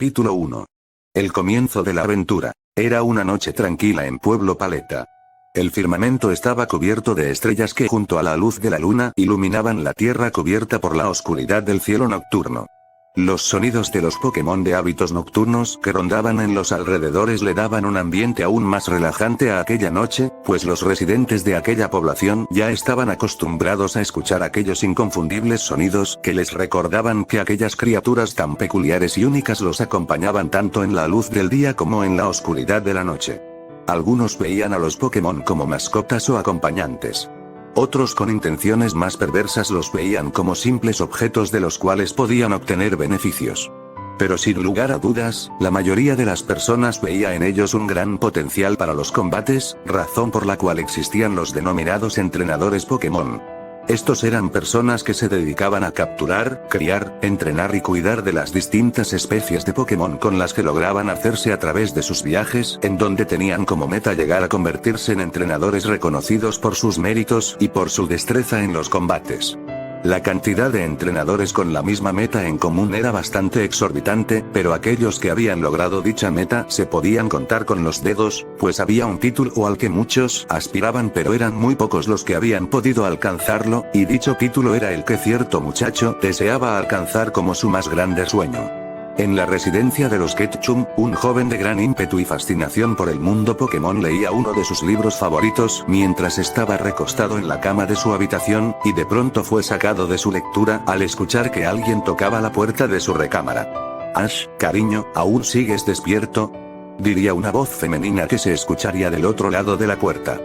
Capítulo 1. El comienzo de la aventura. Era una noche tranquila en Pueblo Paleta. El firmamento estaba cubierto de estrellas que junto a la luz de la luna iluminaban la tierra cubierta por la oscuridad del cielo nocturno. Los sonidos de los Pokémon de hábitos nocturnos que rondaban en los alrededores le daban un ambiente aún más relajante a aquella noche, pues los residentes de aquella población ya estaban acostumbrados a escuchar aquellos inconfundibles sonidos que les recordaban que aquellas criaturas tan peculiares y únicas los acompañaban tanto en la luz del día como en la oscuridad de la noche. Algunos veían a los Pokémon como mascotas o acompañantes. Otros con intenciones más perversas los veían como simples objetos de los cuales podían obtener beneficios. Pero sin lugar a dudas, la mayoría de las personas veía en ellos un gran potencial para los combates, razón por la cual existían los denominados entrenadores Pokémon. Estos eran personas que se dedicaban a capturar, criar, entrenar y cuidar de las distintas especies de Pokémon con las que lograban hacerse a través de sus viajes, en donde tenían como meta llegar a convertirse en entrenadores reconocidos por sus méritos y por su destreza en los combates. La cantidad de entrenadores con la misma meta en común era bastante exorbitante, pero aquellos que habían logrado dicha meta se podían contar con los dedos, pues había un título al que muchos aspiraban pero eran muy pocos los que habían podido alcanzarlo, y dicho título era el que cierto muchacho deseaba alcanzar como su más grande sueño. En la residencia de los Ketchum, un joven de gran ímpetu y fascinación por el mundo Pokémon leía uno de sus libros favoritos mientras estaba recostado en la cama de su habitación, y de pronto fue sacado de su lectura al escuchar que alguien tocaba la puerta de su recámara. «Ash, cariño, ¿aún sigues despierto?», diría una voz femenina que se escucharía del otro lado de la puerta.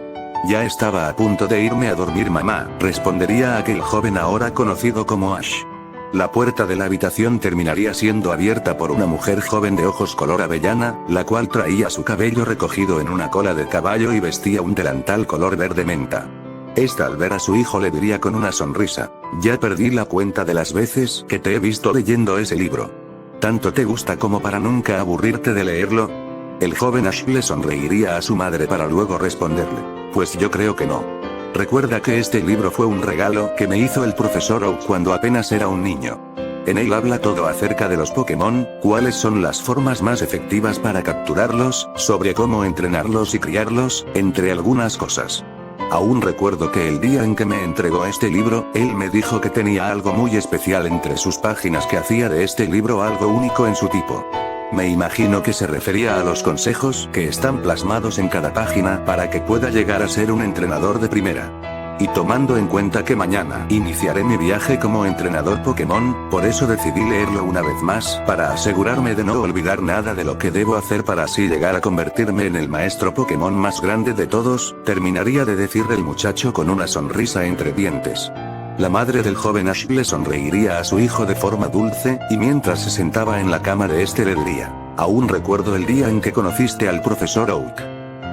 «Ya estaba a punto de irme a dormir, mamá», respondería aquel joven ahora conocido como Ash. La puerta de la habitación terminaría siendo abierta por una mujer joven de ojos color avellana, la cual traía su cabello recogido en una cola de caballo y vestía un delantal color verde menta. Esta al ver a su hijo le diría con una sonrisa: «Ya perdí la cuenta de las veces que te he visto leyendo ese libro. ¿Tanto te gusta como para nunca aburrirte de leerlo?». El joven Ash le sonreiría a su madre para luego responderle: «Pues yo creo que no. Recuerda que este libro fue un regalo que me hizo el profesor Oak cuando apenas era un niño. En él habla todo acerca de los Pokémon, cuáles son las formas más efectivas para capturarlos, sobre cómo entrenarlos y criarlos, entre algunas cosas. Aún recuerdo que el día en que me entregó este libro, él me dijo que tenía algo muy especial entre sus páginas que hacía de este libro algo único en su tipo. Me imagino que se refería a los consejos que están plasmados en cada página para que pueda llegar a ser un entrenador de primera. Y tomando en cuenta que mañana iniciaré mi viaje como entrenador Pokémon, por eso decidí leerlo una vez más, para asegurarme de no olvidar nada de lo que debo hacer para así llegar a convertirme en el maestro Pokémon más grande de todos», terminaría de decir el muchacho con una sonrisa entre dientes. La madre del joven Ash le sonreiría a su hijo de forma dulce, y mientras se sentaba en la cama de este le diría: «Aún recuerdo el día en que conociste al profesor Oak.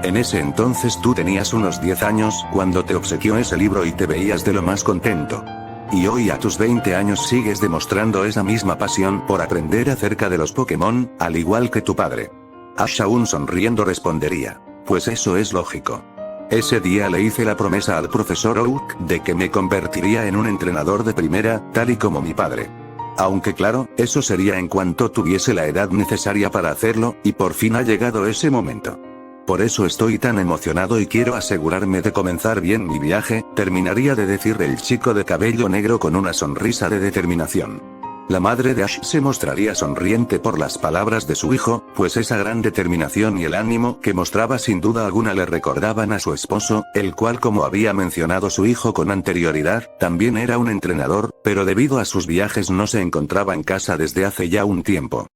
En ese entonces tú tenías unos 10 años, cuando te obsequió ese libro y te veías de lo más contento. Y hoy a tus 20 años sigues demostrando esa misma pasión por aprender acerca de los Pokémon, al igual que tu padre». Ash aún sonriendo respondería: «Pues eso es lógico. Ese día le hice la promesa al profesor Oak de que me convertiría en un entrenador de primera, tal y como mi padre. Aunque claro, eso sería en cuanto tuviese la edad necesaria para hacerlo, y por fin ha llegado ese momento. Por eso estoy tan emocionado y quiero asegurarme de comenzar bien mi viaje», terminaría de decir el chico de cabello negro con una sonrisa de determinación. La madre de Ash se mostraría sonriente por las palabras de su hijo, pues esa gran determinación y el ánimo que mostraba sin duda alguna le recordaban a su esposo, el cual, como había mencionado su hijo con anterioridad, también era un entrenador, pero debido a sus viajes no se encontraba en casa desde hace ya un tiempo.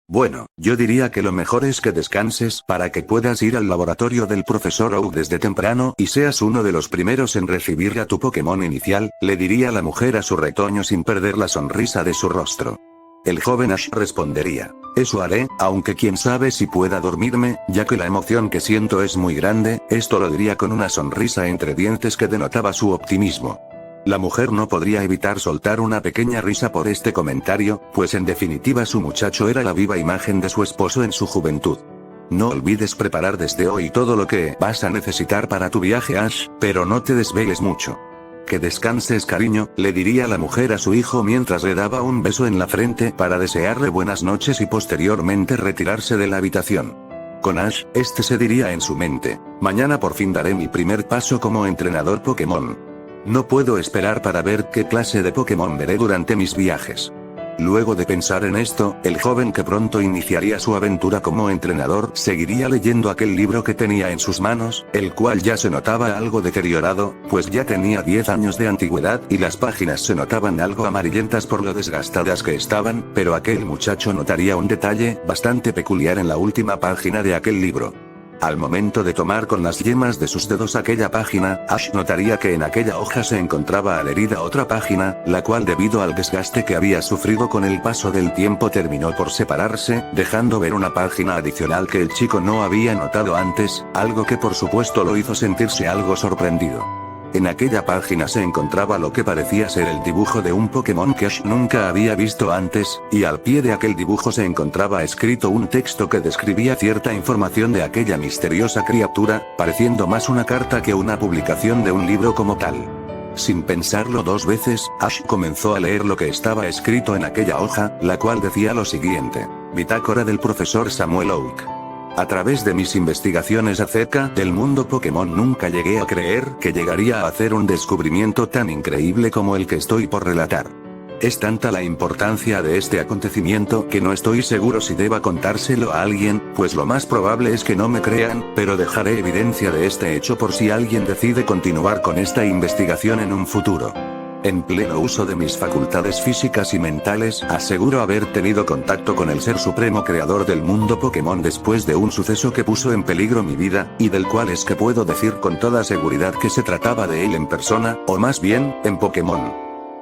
«Bueno, yo diría que lo mejor es que descanses para que puedas ir al laboratorio del profesor Oak desde temprano y seas uno de los primeros en recibir a tu Pokémon inicial», le diría la mujer a su retoño sin perder la sonrisa de su rostro. El joven Ash respondería: «Eso haré, aunque quién sabe si pueda dormirme, ya que la emoción que siento es muy grande». Esto lo diría con una sonrisa entre dientes que denotaba su optimismo. La mujer no podría evitar soltar una pequeña risa por este comentario, pues en definitiva su muchacho era la viva imagen de su esposo en su juventud. «No olvides preparar desde hoy todo lo que vas a necesitar para tu viaje, Ash, pero no te desveles mucho. Que descanses, cariño, le diría la mujer a su hijo mientras le daba un beso en la frente para desearle buenas noches y posteriormente retirarse de la habitación. Con Ash, este se diría en su mente: mañana por fin daré mi primer paso como entrenador Pokémon. No puedo esperar para ver qué clase de Pokémon veré durante mis viajes. Luego de pensar en esto, el joven que pronto iniciaría su aventura como entrenador seguiría leyendo aquel libro que tenía en sus manos, el cual ya se notaba algo deteriorado, pues ya tenía 10 años de antigüedad y las páginas se notaban algo amarillentas por lo desgastadas que estaban, pero aquel muchacho notaría un detalle bastante peculiar en la última página de aquel libro. Al momento de tomar con las yemas de sus dedos aquella página, Ash notaría que en aquella hoja se encontraba adherida otra página, la cual debido al desgaste que había sufrido con el paso del tiempo terminó por separarse, dejando ver una página adicional que el chico no había notado antes, algo que por supuesto lo hizo sentirse algo sorprendido. En aquella página se encontraba lo que parecía ser el dibujo de un Pokémon que Ash nunca había visto antes, y al pie de aquel dibujo se encontraba escrito un texto que describía cierta información de aquella misteriosa criatura, pareciendo más una carta que una publicación de un libro como tal. Sin pensarlo dos veces, Ash comenzó a leer lo que estaba escrito en aquella hoja, la cual decía lo siguiente: Bitácora del profesor Samuel Oak. A través de mis investigaciones acerca del mundo Pokémon nunca llegué a creer que llegaría a hacer un descubrimiento tan increíble como el que estoy por relatar. Es tanta la importancia de este acontecimiento que no estoy seguro si deba contárselo a alguien, pues lo más probable es que no me crean, pero dejaré evidencia de este hecho por si alguien decide continuar con esta investigación en un futuro. En pleno uso de mis facultades físicas y mentales, aseguro haber tenido contacto con el ser supremo creador del mundo Pokémon después de un suceso que puso en peligro mi vida, y del cual es que puedo decir con toda seguridad que se trataba de él en persona, o más bien, en Pokémon.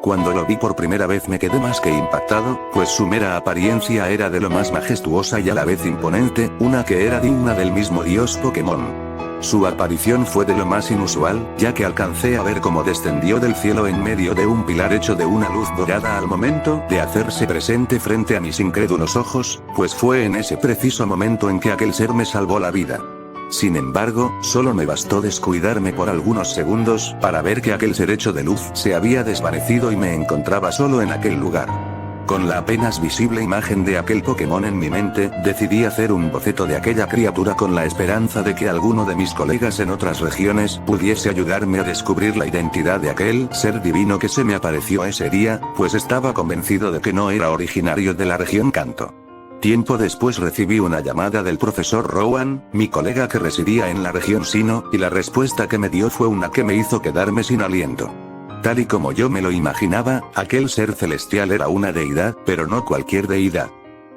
Cuando lo vi por primera vez me quedé más que impactado, pues su mera apariencia era de lo más majestuosa y a la vez imponente, una que era digna del mismo dios Pokémon. Su aparición fue de lo más inusual, ya que alcancé a ver cómo descendió del cielo en medio de un pilar hecho de una luz dorada al momento de hacerse presente frente a mis incrédulos ojos, pues fue en ese preciso momento en que aquel ser me salvó la vida. Sin embargo, solo me bastó descuidarme por algunos segundos para ver que aquel ser hecho de luz se había desvanecido y me encontraba solo en aquel lugar. Con la apenas visible imagen de aquel Pokémon en mi mente, decidí hacer un boceto de aquella criatura con la esperanza de que alguno de mis colegas en otras regiones pudiese ayudarme a descubrir la identidad de aquel ser divino que se me apareció ese día, pues estaba convencido de que no era originario de la región Kanto. Tiempo después recibí una llamada del profesor Rowan, mi colega que residía en la región Sinnoh, y la respuesta que me dio fue una que me hizo quedarme sin aliento. Tal y como yo me lo imaginaba, aquel ser celestial era una deidad, pero no cualquier deidad.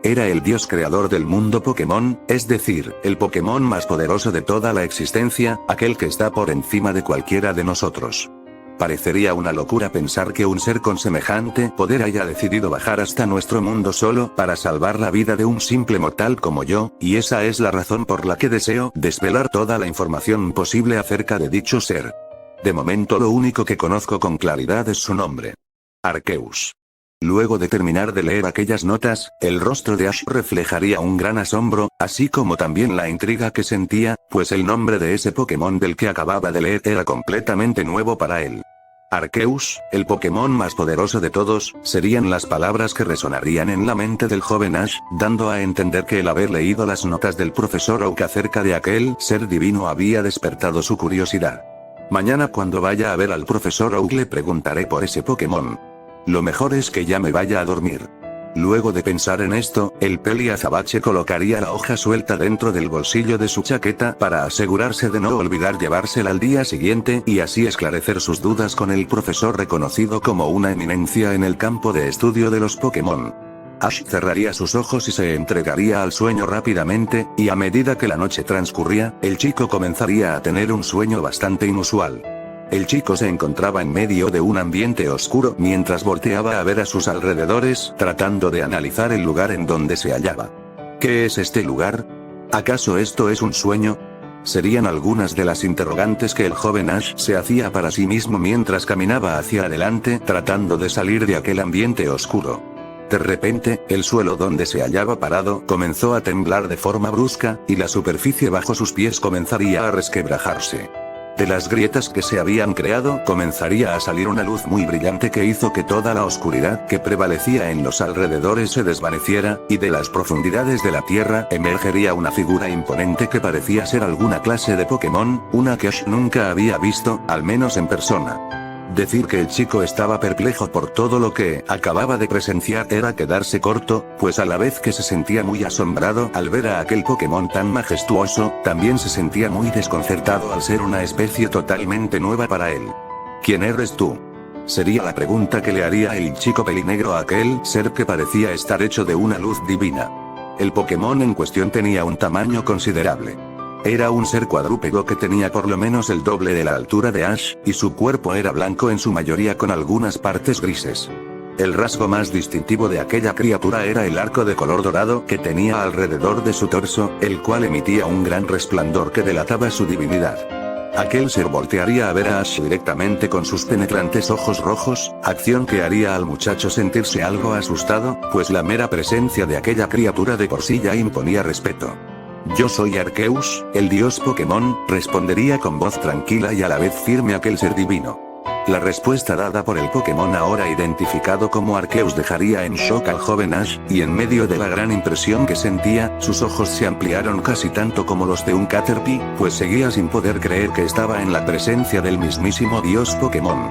Era el dios creador del mundo Pokémon, es decir, el Pokémon más poderoso de toda la existencia, aquel que está por encima de cualquiera de nosotros. Parecería una locura pensar que un ser con semejante poder haya decidido bajar hasta nuestro mundo solo para salvar la vida de un simple mortal como yo, y esa es la razón por la que deseo desvelar toda la información posible acerca de dicho ser. De momento lo único que conozco con claridad es su nombre: Arceus. Luego de terminar de leer aquellas notas, el rostro de Ash reflejaría un gran asombro, así como también la intriga que sentía, pues el nombre de ese Pokémon del que acababa de leer era completamente nuevo para él. Arceus, el Pokémon más poderoso de todos, serían las palabras que resonarían en la mente del joven Ash, dando a entender que el haber leído las notas del profesor Oak acerca de aquel ser divino había despertado su curiosidad. Mañana cuando vaya a ver al profesor Oak le preguntaré por ese Pokémon. Lo mejor es que ya me vaya a dormir. Luego de pensar en esto, el peli azabache colocaría la hoja suelta dentro del bolsillo de su chaqueta para asegurarse de no olvidar llevársela al día siguiente y así esclarecer sus dudas con el profesor reconocido como una eminencia en el campo de estudio de los Pokémon. Ash cerraría sus ojos y se entregaría al sueño rápidamente, y a medida que la noche transcurría, el chico comenzaría a tener un sueño bastante inusual. El chico se encontraba en medio de un ambiente oscuro mientras volteaba a ver a sus alrededores, tratando de analizar el lugar en donde se hallaba. ¿Qué es este lugar? ¿Acaso esto es un sueño? Serían algunas de las interrogantes que el joven Ash se hacía para sí mismo mientras caminaba hacia adelante tratando de salir de aquel ambiente oscuro. De repente, el suelo donde se hallaba parado comenzó a temblar de forma brusca, y la superficie bajo sus pies comenzaría a resquebrajarse. De las grietas que se habían creado comenzaría a salir una luz muy brillante que hizo que toda la oscuridad que prevalecía en los alrededores se desvaneciera, y de las profundidades de la tierra emergería una figura imponente que parecía ser alguna clase de Pokémon, una que Ash nunca había visto, al menos en persona. Decir que el chico estaba perplejo por todo lo que acababa de presenciar era quedarse corto, pues a la vez que se sentía muy asombrado al ver a aquel Pokémon tan majestuoso, también se sentía muy desconcertado al ser una especie totalmente nueva para él. ¿Quién eres tú? Sería la pregunta que le haría el chico pelinegro a aquel ser que parecía estar hecho de una luz divina. El Pokémon en cuestión tenía un tamaño considerable. Era un ser cuadrúpedo que tenía por lo menos el doble de la altura de Ash, y su cuerpo era blanco en su mayoría con algunas partes grises. El rasgo más distintivo de aquella criatura era el arco de color dorado que tenía alrededor de su torso, el cual emitía un gran resplandor que delataba su divinidad. Aquel ser voltearía a ver a Ash directamente con sus penetrantes ojos rojos, acción que haría al muchacho sentirse algo asustado, pues la mera presencia de aquella criatura de por sí ya imponía respeto. Yo soy Arceus, el dios Pokémon, respondería con voz tranquila y a la vez firme aquel ser divino. La respuesta dada por el Pokémon ahora identificado como Arceus dejaría en shock al joven Ash, y en medio de la gran impresión que sentía, sus ojos se ampliaron casi tanto como los de un Caterpie, pues seguía sin poder creer que estaba en la presencia del mismísimo dios Pokémon.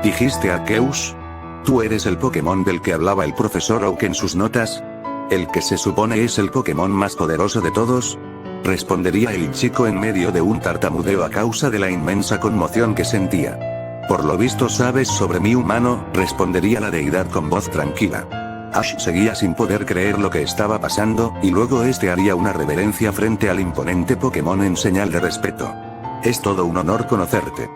¿Dijiste Arceus? ¿Tú eres el Pokémon del que hablaba el profesor Oak en sus notas? ¿El que se supone es el Pokémon más poderoso de todos? Respondería el chico en medio de un tartamudeo a causa de la inmensa conmoción que sentía. Por lo visto sabes sobre mí humano, respondería la deidad con voz tranquila. Ash seguía sin poder creer lo que estaba pasando, y luego este haría una reverencia frente al imponente Pokémon en señal de respeto. Es todo un honor conocerte.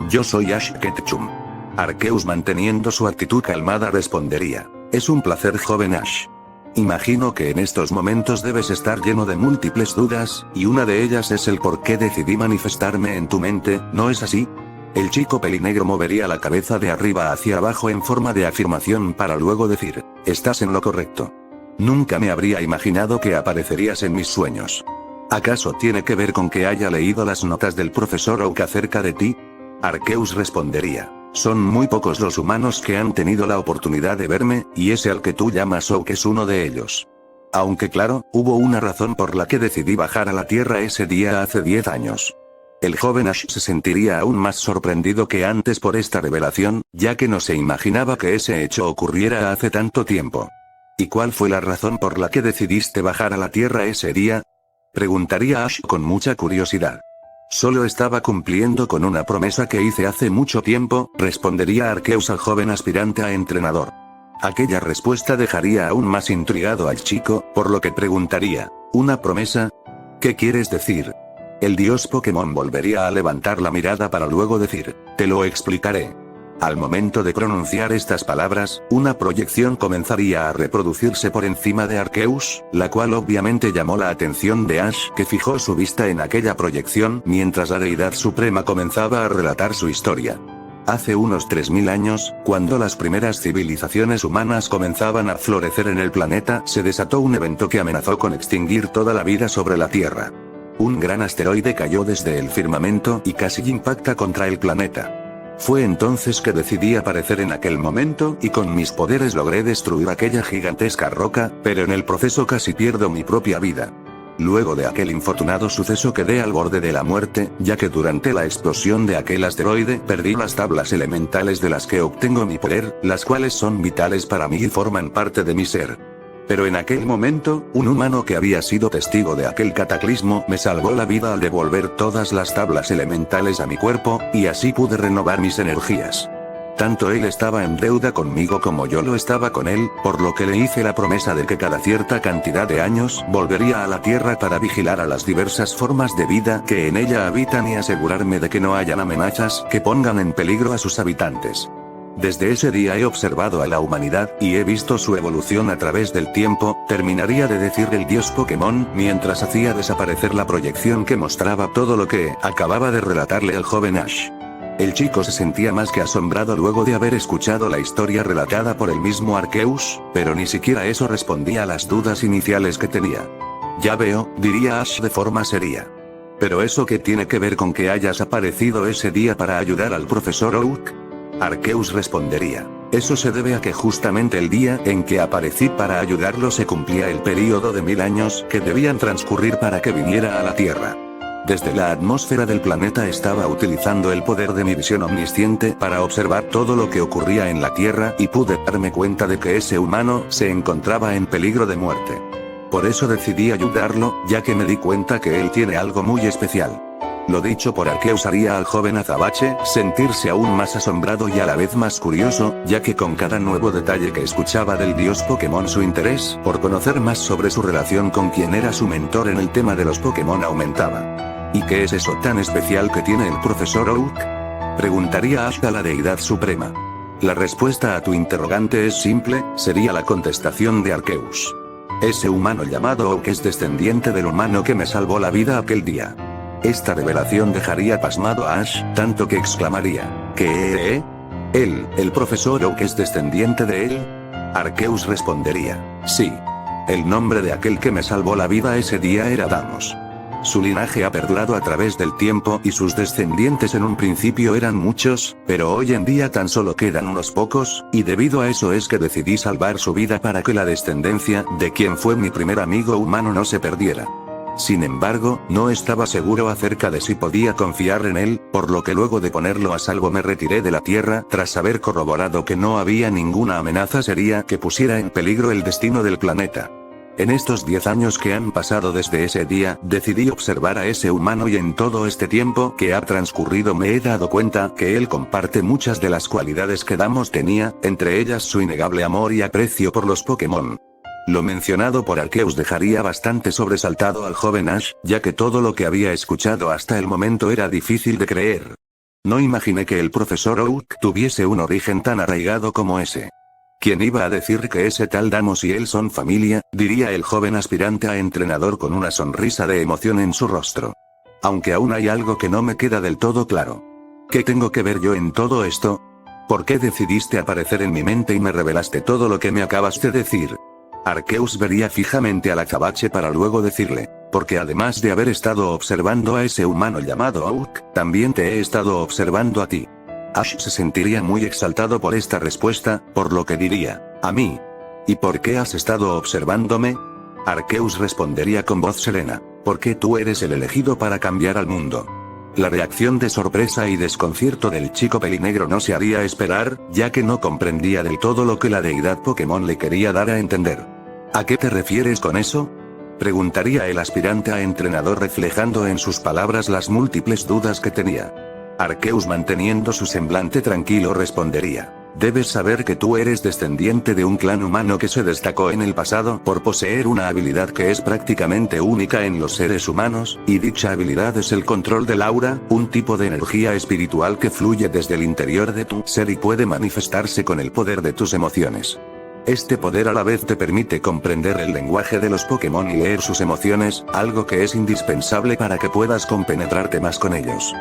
Yo soy Ash Ketchum. Arceus manteniendo su actitud calmada respondería. Es un placer joven Ash. Imagino que en estos momentos debes estar lleno de múltiples dudas, y una de ellas es el por qué decidí manifestarme en tu mente, ¿no es así? El chico pelinegro movería la cabeza de arriba hacia abajo en forma de afirmación para luego decir, estás en lo correcto. Nunca me habría imaginado que aparecerías en mis sueños. ¿Acaso tiene que ver con que haya leído las notas del profesor Oak acerca de ti? Arceus respondería. Son muy pocos los humanos que han tenido la oportunidad de verme, y ese al que tú llamas Oak es uno de ellos. Aunque claro, hubo una razón por la que decidí bajar a la Tierra ese día hace 10 años. El joven Ash se sentiría aún más sorprendido que antes por esta revelación, ya que no se imaginaba que ese hecho ocurriera hace tanto tiempo. ¿Y cuál fue la razón por la que decidiste bajar a la Tierra ese día? Preguntaría Ash con mucha curiosidad. Solo estaba cumpliendo con una promesa que hice hace mucho tiempo, respondería Arceus al joven aspirante a entrenador. Aquella respuesta dejaría aún más intrigado al chico, por lo que preguntaría, ¿una promesa? ¿Qué quieres decir? El dios Pokémon volvería a levantar la mirada para luego decir, te lo explicaré. Al momento de pronunciar estas palabras, una proyección comenzaría a reproducirse por encima de Arceus, la cual obviamente llamó la atención de Ash, que fijó su vista en aquella proyección mientras la deidad suprema comenzaba a relatar su historia. Hace unos 3000 años, cuando las primeras civilizaciones humanas comenzaban a florecer en el planeta, se desató un evento que amenazó con extinguir toda la vida sobre la Tierra. Un gran asteroide cayó desde el firmamento y casi impacta contra el planeta. Fue entonces que decidí aparecer en aquel momento, y con mis poderes logré destruir aquella gigantesca roca, pero en el proceso casi pierdo mi propia vida. Luego de aquel infortunado suceso quedé al borde de la muerte, ya que durante la explosión de aquel asteroide perdí las tablas elementales de las que obtengo mi poder, las cuales son vitales para mí y forman parte de mi ser. Pero en aquel momento, un humano que había sido testigo de aquel cataclismo me salvó la vida al devolver todas las tablas elementales a mi cuerpo, y así pude renovar mis energías. Tanto él estaba en deuda conmigo como yo lo estaba con él, por lo que le hice la promesa de que cada cierta cantidad de años volvería a la Tierra para vigilar a las diversas formas de vida que en ella habitan y asegurarme de que no hayan amenazas que pongan en peligro a sus habitantes. Desde ese día he observado a la humanidad, y he visto su evolución a través del tiempo, terminaría de decir el dios Pokémon, mientras hacía desaparecer la proyección que mostraba todo lo que acababa de relatarle al joven Ash. El chico se sentía más que asombrado luego de haber escuchado la historia relatada por el mismo Arceus, pero ni siquiera eso respondía a las dudas iniciales que tenía. Ya veo, diría Ash de forma seria. ¿Pero eso qué tiene que ver con que hayas aparecido ese día para ayudar al profesor Oak? Arceus respondería. Eso se debe a que justamente el día en que aparecí para ayudarlo se cumplía el período de 1000 años que debían transcurrir para que viniera a la Tierra. Desde la atmósfera del planeta estaba utilizando el poder de mi visión omnisciente para observar todo lo que ocurría en la Tierra y pude darme cuenta de que ese humano se encontraba en peligro de muerte. Por eso decidí ayudarlo, ya que me di cuenta que él tiene algo muy especial. Lo dicho por Arceus haría al joven azabache sentirse aún más asombrado y a la vez más curioso, ya que con cada nuevo detalle que escuchaba del dios Pokémon su interés por conocer más sobre su relación con quien era su mentor en el tema de los Pokémon aumentaba. ¿Y qué es eso tan especial que tiene el profesor Oak? Preguntaría Ash a la deidad suprema. La respuesta a tu interrogante es simple, sería la contestación de Arceus. Ese humano llamado Oak es descendiente del humano que me salvó la vida aquel día. Esta revelación dejaría pasmado a Ash, tanto que exclamaría, ¿qué? ¿Él, el profesor Oak es descendiente de él? Arceus respondería, sí. El nombre de aquel que me salvó la vida ese día era Damos. Su linaje ha perdurado a través del tiempo y sus descendientes en un principio eran muchos, pero hoy en día tan solo quedan unos pocos, y debido a eso es que decidí salvar su vida para que la descendencia de quien fue mi primer amigo humano no se perdiera. Sin embargo, no estaba seguro acerca de si podía confiar en él, por lo que luego de ponerlo a salvo me retiré de la Tierra tras haber corroborado que no había ninguna amenaza seria que pusiera en peligro el destino del planeta. En estos 10 años que han pasado desde ese día, decidí observar a ese humano y en todo este tiempo que ha transcurrido me he dado cuenta que él comparte muchas de las cualidades que Damos tenía, entre ellas su innegable amor y aprecio por los Pokémon. Lo mencionado por Arceus dejaría bastante sobresaltado al joven Ash, ya que todo lo que había escuchado hasta el momento era difícil de creer. No imaginé que el profesor Oak tuviese un origen tan arraigado como ese. ¿Quién iba a decir que ese tal Damos y él son familia?, diría el joven aspirante a entrenador con una sonrisa de emoción en su rostro. Aunque aún hay algo que no me queda del todo claro. ¿Qué tengo que ver yo en todo esto? ¿Por qué decidiste aparecer en mi mente y me revelaste todo lo que me acabas de decir? Arceus vería fijamente al azabache para luego decirle, porque además de haber estado observando a ese humano llamado Oak, también te he estado observando a ti. Ash se sentiría muy exaltado por esta respuesta, por lo que diría, ¿a mí? ¿Y por qué has estado observándome? Arceus respondería con voz serena, porque tú eres el elegido para cambiar al mundo. La reacción de sorpresa y desconcierto del chico pelinegro no se haría esperar, ya que no comprendía del todo lo que la deidad Pokémon le quería dar a entender. ¿A qué te refieres con eso?, preguntaría el aspirante a entrenador reflejando en sus palabras las múltiples dudas que tenía. Arceus manteniendo su semblante tranquilo respondería. Debes saber que tú eres descendiente de un clan humano que se destacó en el pasado por poseer una habilidad que es prácticamente única en los seres humanos, y dicha habilidad es el control del aura, un tipo de energía espiritual que fluye desde el interior de tu ser y puede manifestarse con el poder de tus emociones. Este poder a la vez te permite comprender el lenguaje de los Pokémon y leer sus emociones, algo que es indispensable para que puedas compenetrarte más con ellos.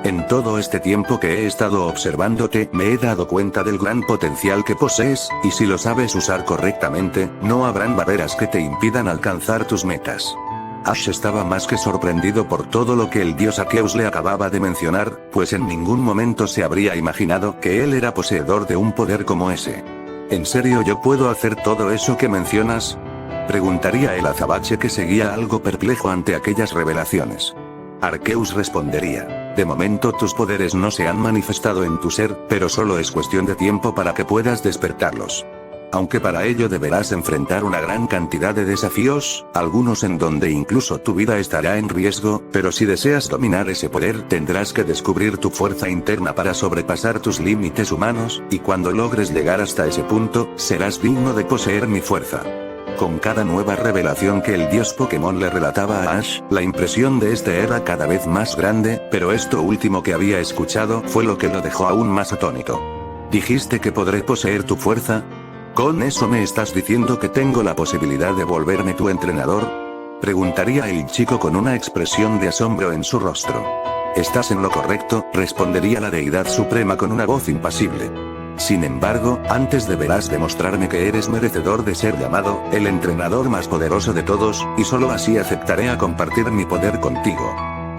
En todo este tiempo que he estado observándote, me he dado cuenta del gran potencial que posees, y si lo sabes usar correctamente, no habrán barreras que te impidan alcanzar tus metas. Ash estaba más que sorprendido por todo lo que el dios Arceus le acababa de mencionar, pues en ningún momento se habría imaginado que él era poseedor de un poder como ese. ¿En serio yo puedo hacer todo eso que mencionas?, preguntaría el azabache que seguía algo perplejo ante aquellas revelaciones. Arceus respondería, de momento tus poderes no se han manifestado en tu ser, pero solo es cuestión de tiempo para que puedas despertarlos. Aunque para ello deberás enfrentar una gran cantidad de desafíos, algunos en donde incluso tu vida estará en riesgo, pero si deseas dominar ese poder tendrás que descubrir tu fuerza interna para sobrepasar tus límites humanos, y cuando logres llegar hasta ese punto, serás digno de poseer mi fuerza. Con cada nueva revelación que el dios Pokémon le relataba a Ash, la impresión de este era cada vez más grande, pero esto último que había escuchado fue lo que lo dejó aún más atónito. ¿Dijiste que podré poseer tu fuerza? ¿Con eso me estás diciendo que tengo la posibilidad de volverme tu entrenador?, preguntaría el chico con una expresión de asombro en su rostro. Estás en lo correcto, respondería la deidad suprema con una voz impasible. Sin embargo, antes deberás demostrarme que eres merecedor de ser llamado el entrenador más poderoso de todos, y solo así aceptaré a compartir mi poder contigo.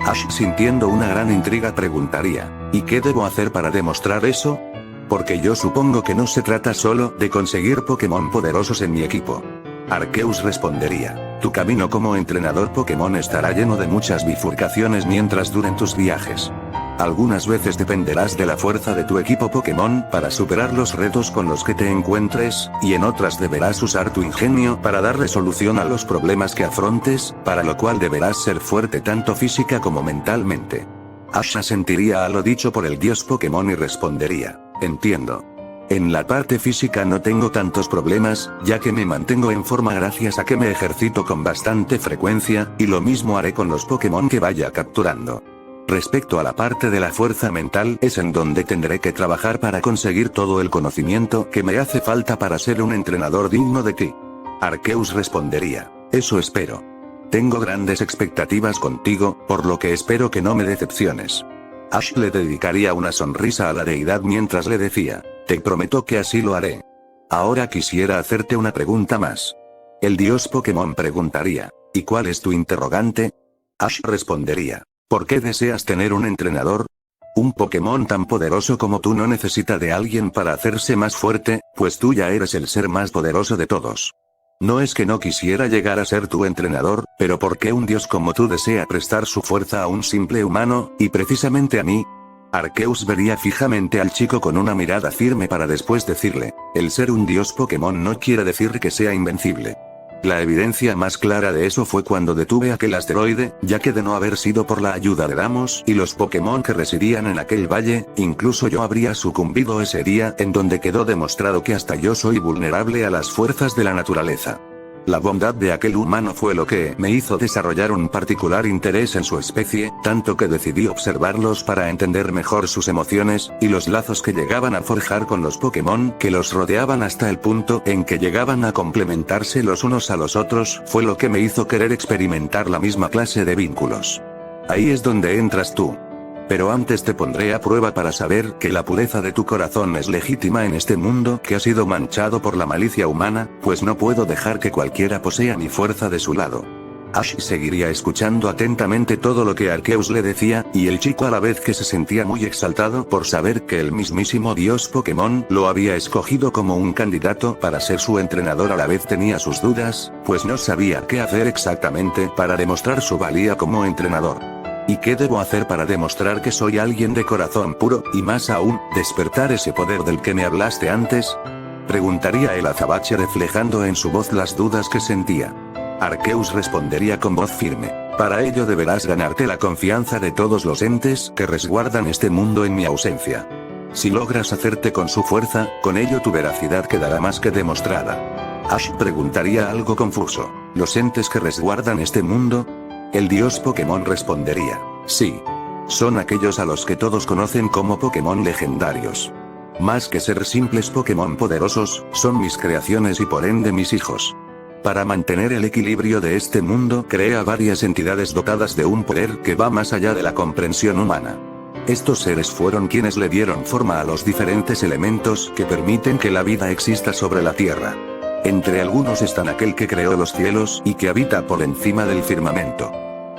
Ash, sintiendo una gran intriga, preguntaría, ¿y qué debo hacer para demostrar eso? Porque yo supongo que no se trata solo de conseguir Pokémon poderosos en mi equipo. Arceus respondería, tu camino como entrenador Pokémon estará lleno de muchas bifurcaciones mientras duren tus viajes. Algunas veces dependerás de la fuerza de tu equipo Pokémon para superar los retos con los que te encuentres, y en otras deberás usar tu ingenio para darle solución a los problemas que afrontes, para lo cual deberás ser fuerte tanto física como mentalmente. Ash asentiría a lo dicho por el dios Pokémon y respondería, entiendo. En la parte física no tengo tantos problemas, ya que me mantengo en forma gracias a que me ejercito con bastante frecuencia, y lo mismo haré con los Pokémon que vaya capturando. Respecto a la parte de la fuerza mental es en donde tendré que trabajar para conseguir todo el conocimiento que me hace falta para ser un entrenador digno de ti. Arceus respondería, eso espero. Tengo grandes expectativas contigo, por lo que espero que no me decepciones. Ash le dedicaría una sonrisa a la deidad mientras le decía, te prometo que así lo haré. Ahora quisiera hacerte una pregunta más. El dios Pokémon preguntaría, ¿y cuál es tu interrogante? Ash respondería, ¿por qué deseas tener un entrenador? Un Pokémon tan poderoso como tú no necesita de alguien para hacerse más fuerte, pues tú ya eres el ser más poderoso de todos. No es que no quisiera llegar a ser tu entrenador, pero ¿por qué un dios como tú desea prestar su fuerza a un simple humano, y precisamente a mí? Arceus vería fijamente al chico con una mirada firme para después decirle, el ser un dios Pokémon no quiere decir que sea invencible. La evidencia más clara de eso fue cuando detuve aquel asteroide, ya que de no haber sido por la ayuda de Deamos y los Pokémon que residían en aquel valle, incluso yo habría sucumbido ese día, en donde quedó demostrado que hasta yo soy vulnerable a las fuerzas de la naturaleza. La bondad de aquel humano fue lo que me hizo desarrollar un particular interés en su especie, tanto que decidí observarlos para entender mejor sus emociones, y los lazos que llegaban a forjar con los Pokémon que los rodeaban hasta el punto en que llegaban a complementarse los unos a los otros, fue lo que me hizo querer experimentar la misma clase de vínculos. Ahí es donde entras tú. Pero antes te pondré a prueba para saber que la pureza de tu corazón es legítima en este mundo que ha sido manchado por la malicia humana, pues no puedo dejar que cualquiera posea mi fuerza de su lado. Ash seguiría escuchando atentamente todo lo que Arceus le decía, y el chico a la vez que se sentía muy exaltado por saber que el mismísimo dios Pokémon lo había escogido como un candidato para ser su entrenador, a la vez tenía sus dudas, pues no sabía qué hacer exactamente para demostrar su valía como entrenador. ¿Y qué debo hacer para demostrar que soy alguien de corazón puro, y más aún, despertar ese poder del que me hablaste antes? Preguntaría el azabache reflejando en su voz las dudas que sentía. Arceus respondería con voz firme, para ello deberás ganarte la confianza de todos los entes que resguardan este mundo en mi ausencia. Si logras hacerte con su fuerza, con ello tu veracidad quedará más que demostrada. Ash preguntaría algo confuso, ¿los entes que resguardan este mundo? El dios Pokémon respondería, sí. Son aquellos a los que todos conocen como Pokémon legendarios. Más que ser simples Pokémon poderosos, son mis creaciones y por ende mis hijos. Para mantener el equilibrio de este mundo crea varias entidades dotadas de un poder que va más allá de la comprensión humana. Estos seres fueron quienes le dieron forma a los diferentes elementos que permiten que la vida exista sobre la Tierra. Entre algunos están aquel que creó los cielos y que habita por encima del firmamento.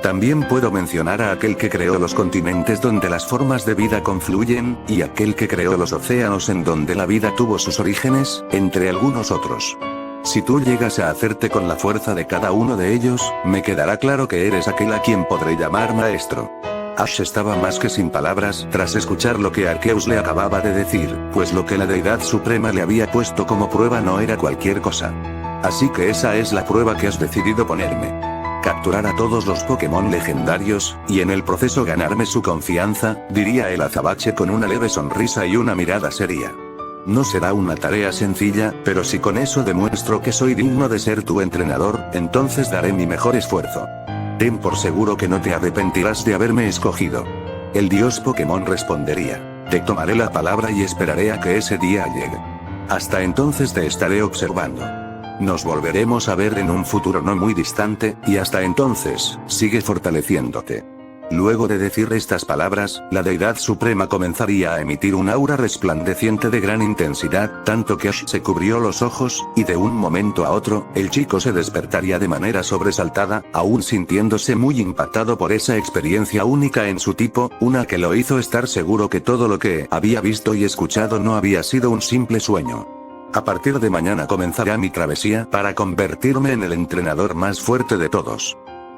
También puedo mencionar a aquel que creó los continentes donde las formas de vida confluyen, y aquel que creó los océanos en donde la vida tuvo sus orígenes, entre algunos otros. Si tú llegas a hacerte con la fuerza de cada uno de ellos, me quedará claro que eres aquel a quien podré llamar maestro. Ash estaba más que sin palabras tras escuchar lo que Arceus le acababa de decir, pues lo que la deidad suprema le había puesto como prueba no era cualquier cosa. Así que esa es la prueba que has decidido ponerme. Capturar a todos los Pokémon legendarios, y en el proceso ganarme su confianza, diría el azabache con una leve sonrisa y una mirada seria. No será una tarea sencilla, pero si con eso demuestro que soy digno de ser tu entrenador, entonces daré mi mejor esfuerzo. Ten por seguro que no te arrepentirás de haberme escogido. El dios Pokémon respondería, te tomaré la palabra y esperaré a que ese día llegue. Hasta entonces te estaré observando. Nos volveremos a ver en un futuro no muy distante, y hasta entonces, sigue fortaleciéndote. Luego de decir estas palabras, la deidad suprema comenzaría a emitir un aura resplandeciente de gran intensidad, tanto que Ash se cubrió los ojos, y de un momento a otro, el chico se despertaría de manera sobresaltada, aún sintiéndose muy impactado por esa experiencia única en su tipo, una que lo hizo estar seguro que todo lo que había visto y escuchado no había sido un simple sueño. A partir de mañana comenzará mi travesía para convertirme en el entrenador más fuerte de todos.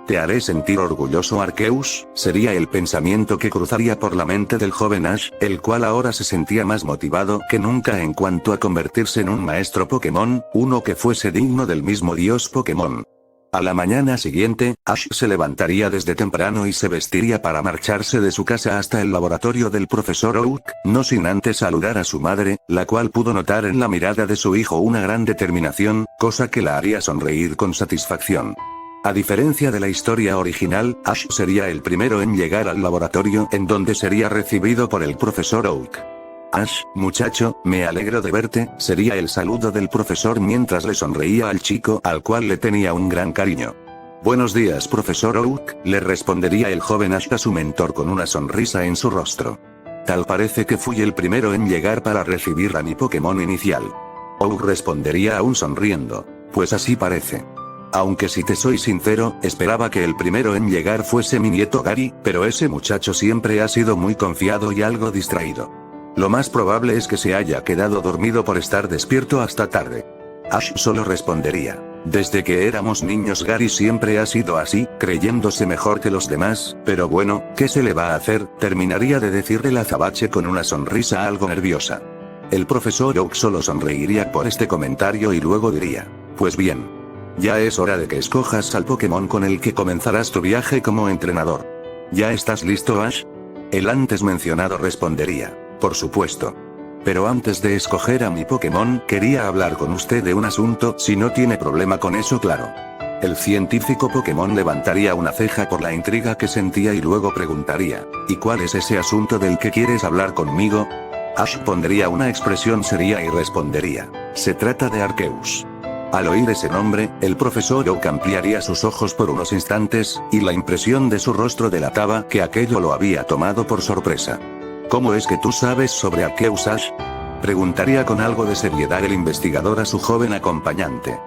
Te haré sentir orgulloso, Arceus, sería el pensamiento que cruzaría por la mente del joven Ash, el cual ahora se sentía más motivado que nunca en cuanto a convertirse en un maestro Pokémon, uno que fuese digno del mismo dios Pokémon. A la mañana siguiente, Ash se levantaría desde temprano y se vestiría para marcharse de su casa hasta el laboratorio del profesor Oak, no sin antes saludar a su madre, la cual pudo notar en la mirada de su hijo una gran determinación, cosa que la haría sonreír con satisfacción. A diferencia de la historia original, Ash sería el primero en llegar al laboratorio en donde sería recibido por el profesor Oak. Ash, muchacho, me alegro de verte, sería el saludo del profesor mientras le sonreía al chico al cual le tenía un gran cariño. Buenos días, profesor Oak, le respondería el joven Ash a su mentor con una sonrisa en su rostro. Tal parece que fui el primero en llegar para recibir a mi Pokémon inicial. Oak respondería aún sonriendo. Pues así parece. Aunque si te soy sincero, esperaba que el primero en llegar fuese mi nieto Gary, pero ese muchacho siempre ha sido muy confiado y algo distraído. Lo más probable es que se haya quedado dormido por estar despierto hasta tarde. Ash solo respondería. Desde que éramos niños Gary siempre ha sido así, creyéndose mejor que los demás, pero bueno, ¿qué se le va a hacer? Terminaría de decirle el azabache con una sonrisa algo nerviosa. El profesor Oak solo sonreiría por este comentario y luego diría. Pues bien. Ya es hora de que escojas al Pokémon con el que comenzarás tu viaje como entrenador. ¿Ya estás listo, Ash? El antes mencionado respondería. Por supuesto. Pero antes de escoger a mi Pokémon, quería hablar con usted de un asunto, si no tiene problema con eso, claro. El científico Pokémon levantaría una ceja por la intriga que sentía y luego preguntaría, ¿y cuál es ese asunto del que quieres hablar conmigo? Ash pondría una expresión seria y respondería, se trata de Arceus. Al oír ese nombre, el profesor Oak ampliaría sus ojos por unos instantes, y la impresión de su rostro delataba que aquello lo había tomado por sorpresa. ¿Cómo es que tú sabes sobre Arceus, Ash? Preguntaría con algo de seriedad el investigador a su joven acompañante.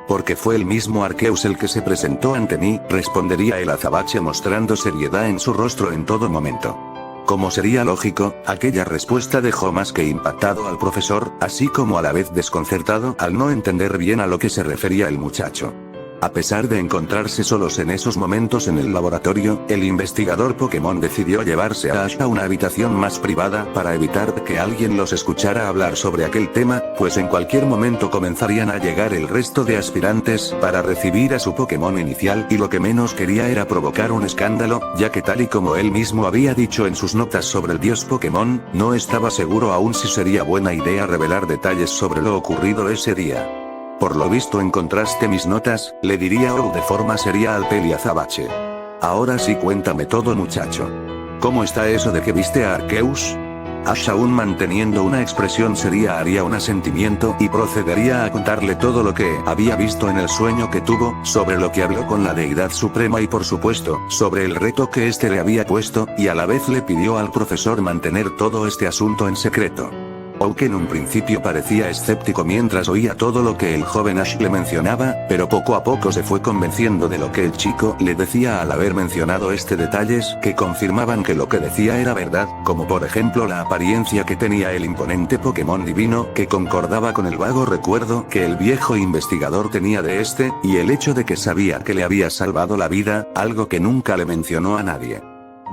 Porque fue el mismo Arceus el que se presentó ante mí, respondería el azabache mostrando seriedad en su rostro en todo momento. Como sería lógico, aquella respuesta dejó más que impactado al profesor, así como a la vez desconcertado al no entender bien a lo que se refería el muchacho. A pesar de encontrarse solos en esos momentos en el laboratorio, el investigador Pokémon decidió llevarse a Ash a una habitación más privada para evitar que alguien los escuchara hablar sobre aquel tema, pues en cualquier momento comenzarían a llegar el resto de aspirantes para recibir a su Pokémon inicial y lo que menos quería era provocar un escándalo, ya que tal y como él mismo había dicho en sus notas sobre el dios Pokémon, no estaba seguro aún si sería buena idea revelar detalles sobre lo ocurrido ese día. Por lo visto encontraste mis notas, le diría Oak de forma seria al peli azabache. Ahora sí cuéntame todo, muchacho. ¿Cómo está eso de que viste a Arceus? Ash, aún manteniendo una expresión seria, haría un asentimiento y procedería a contarle todo lo que había visto en el sueño que tuvo, sobre lo que habló con la deidad suprema y por supuesto, sobre el reto que éste le había puesto, y a la vez le pidió al profesor mantener todo este asunto en secreto. Oak en un principio parecía escéptico mientras oía todo lo que el joven Ash le mencionaba, pero poco a poco se fue convenciendo de lo que el chico le decía al haber mencionado detalles que confirmaban que lo que decía era verdad, como por ejemplo la apariencia que tenía el imponente Pokémon divino, que concordaba con el vago recuerdo que el viejo investigador tenía de y el hecho de que sabía que le había salvado la vida, algo que nunca le mencionó a nadie.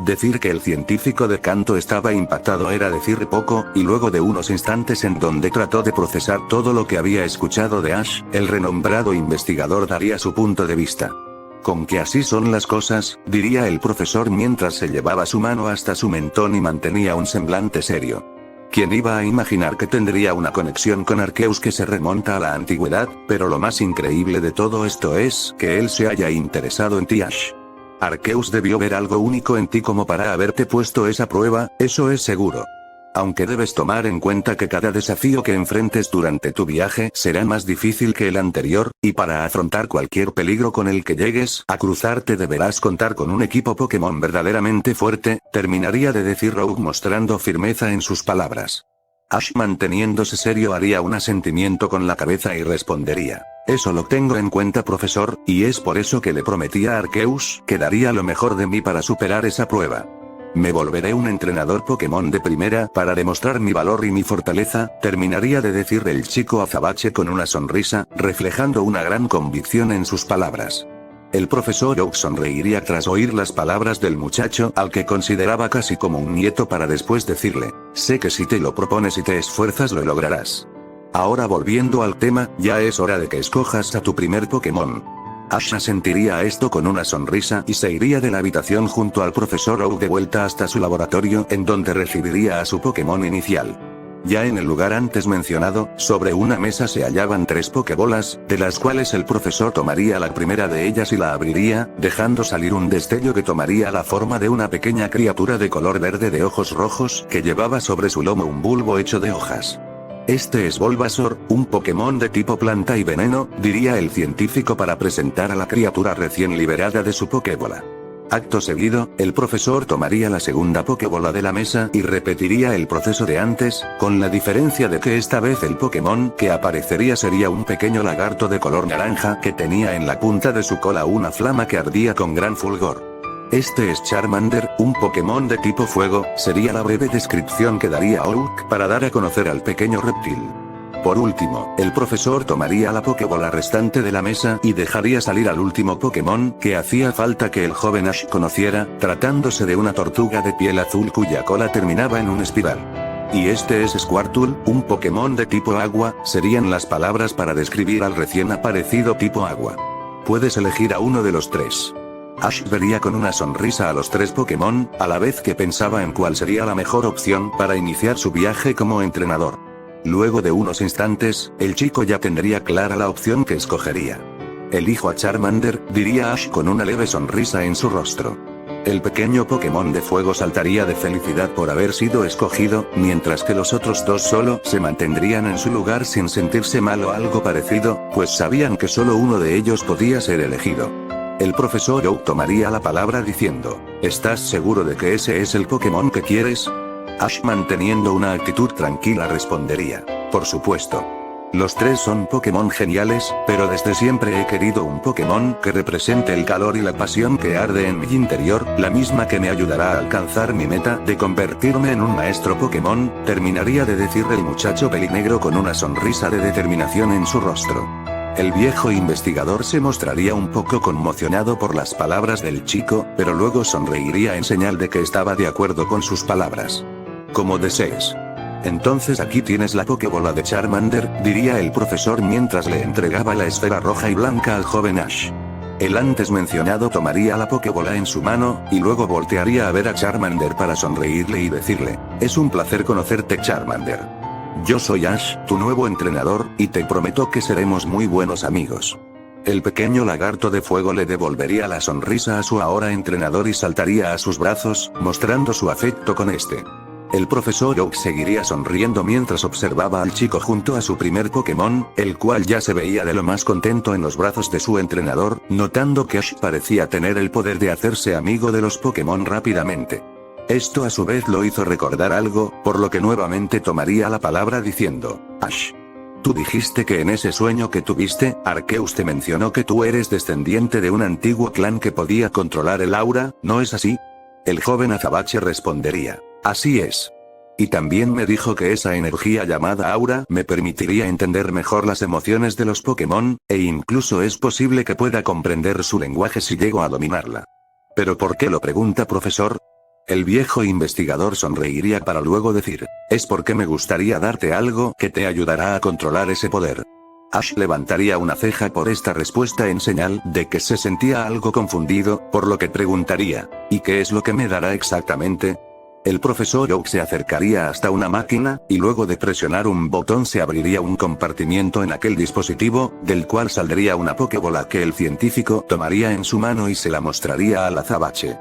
Decir que el científico de Kanto estaba impactado era decir poco, y luego de unos instantes en donde trató de procesar todo lo que había escuchado de Ash, el renombrado investigador daría su punto de vista. Con que así son las cosas, diría el profesor mientras se llevaba su mano hasta su mentón y mantenía un semblante serio. ¿Quién iba a imaginar que tendría una conexión con Arceus que se remonta a la antigüedad? Pero lo más increíble de todo esto es que él se haya interesado en ti, Ash. Arceus debió ver algo único en ti como para haberte puesto esa prueba, eso es seguro. Aunque debes tomar en cuenta que cada desafío que enfrentes durante tu viaje será más difícil que el anterior, y para afrontar cualquier peligro con el que llegues a cruzarte deberás contar con un equipo Pokémon verdaderamente fuerte, terminaría de decir Rogue mostrando firmeza en sus palabras. Ash manteniéndose serio haría un asentimiento con la cabeza y respondería: eso lo tengo en cuenta, profesor, y es por eso que le prometí a Arceus que daría lo mejor de mí para superar esa prueba. Me volveré un entrenador Pokémon de primera para demostrar mi valor y mi fortaleza, terminaría de decir el chico azabache con una sonrisa, reflejando una gran convicción en sus palabras. El profesor Oak sonreiría tras oír las palabras del muchacho al que consideraba casi como un nieto para después decirle: sé que si te lo propones y te esfuerzas lo lograrás. Ahora volviendo al tema, ya es hora de que escojas a tu primer Pokémon. Ash asentiría a esto con una sonrisa y se iría de la habitación junto al profesor Oak de vuelta hasta su laboratorio en donde recibiría a su Pokémon inicial. Ya en el lugar antes mencionado, sobre una mesa se hallaban 3 Pokébolas, de las cuales el profesor tomaría la primera de ellas y la abriría, dejando salir un destello que tomaría la forma de una pequeña criatura de color verde de ojos rojos que llevaba sobre su lomo un bulbo hecho de hojas. Este es Bulbasaur, un Pokémon de tipo planta y veneno, diría el científico para presentar a la criatura recién liberada de su Pokébola. Acto seguido, el profesor tomaría la segunda Pokébola de la mesa y repetiría el proceso de antes, con la diferencia de que esta vez el Pokémon que aparecería sería un pequeño lagarto de color naranja que tenía en la punta de su cola una flama que ardía con gran fulgor. Este es Charmander, un Pokémon de tipo fuego, sería la breve descripción que daría Oak para dar a conocer al pequeño reptil. Por último, el profesor tomaría la Pokébola restante de la mesa y dejaría salir al último Pokémon que hacía falta que el joven Ash conociera, tratándose de una tortuga de piel azul cuya cola terminaba en un espiral. Y este es Squirtle, un Pokémon de tipo agua, serían las palabras para describir al recién aparecido tipo agua. Puedes elegir a uno de los 3. Ash vería con una sonrisa a los 3 Pokémon, a la vez que pensaba en cuál sería la mejor opción para iniciar su viaje como entrenador. Luego de unos instantes, el chico ya tendría clara la opción que escogería. Elijo a Charmander, diría Ash con una leve sonrisa en su rostro. El pequeño Pokémon de fuego saltaría de felicidad por haber sido escogido, mientras que los otros 2 solo se mantendrían en su lugar sin sentirse mal o algo parecido, pues sabían que solo uno de ellos podía ser elegido. El profesor Oak tomaría la palabra diciendo: ¿estás seguro de que ese es el Pokémon que quieres? Ash manteniendo una actitud tranquila respondería: por supuesto. Los 3 son Pokémon geniales, pero desde siempre he querido un Pokémon que represente el calor y la pasión que arde en mi interior, la misma que me ayudará a alcanzar mi meta de convertirme en un maestro Pokémon, terminaría de decir el muchacho pelinegro con una sonrisa de determinación en su rostro. El viejo investigador se mostraría un poco conmocionado por las palabras del chico, pero luego sonreiría en señal de que estaba de acuerdo con sus palabras. Como desees. Entonces aquí tienes la Pokébola de Charmander, diría el profesor mientras le entregaba la esfera roja y blanca al joven Ash. El antes mencionado tomaría la Pokébola en su mano, y luego voltearía a ver a Charmander para sonreírle y decirle: es un placer conocerte, Charmander. Yo soy Ash, tu nuevo entrenador, y te prometo que seremos muy buenos amigos. El pequeño lagarto de fuego le devolvería la sonrisa a su ahora entrenador y saltaría a sus brazos, mostrando su afecto con este. El profesor Oak seguiría sonriendo mientras observaba al chico junto a su primer Pokémon, el cual ya se veía de lo más contento en los brazos de su entrenador, notando que Ash parecía tener el poder de hacerse amigo de los Pokémon rápidamente. Esto a su vez lo hizo recordar algo, por lo que nuevamente tomaría la palabra diciendo: Ash. Tú dijiste que en ese sueño que tuviste, Arceus te mencionó que tú eres descendiente de un antiguo clan que podía controlar el aura, ¿no es así? El joven azabache respondería: así es. Y también me dijo que esa energía llamada aura me permitiría entender mejor las emociones de los Pokémon, e incluso es posible que pueda comprender su lenguaje si llego a dominarla. ¿Pero por qué lo pregunta, profesor? El viejo investigador sonreiría para luego decir: es porque me gustaría darte algo que te ayudará a controlar ese poder. Ash levantaría una ceja por esta respuesta en señal de que se sentía algo confundido, por lo que preguntaría: ¿y qué es lo que me dará exactamente? El profesor Oak se acercaría hasta una máquina, y luego de presionar un botón se abriría un compartimiento en aquel dispositivo, del cual saldría una Pokébola que el científico tomaría en su mano y se la mostraría al azabache.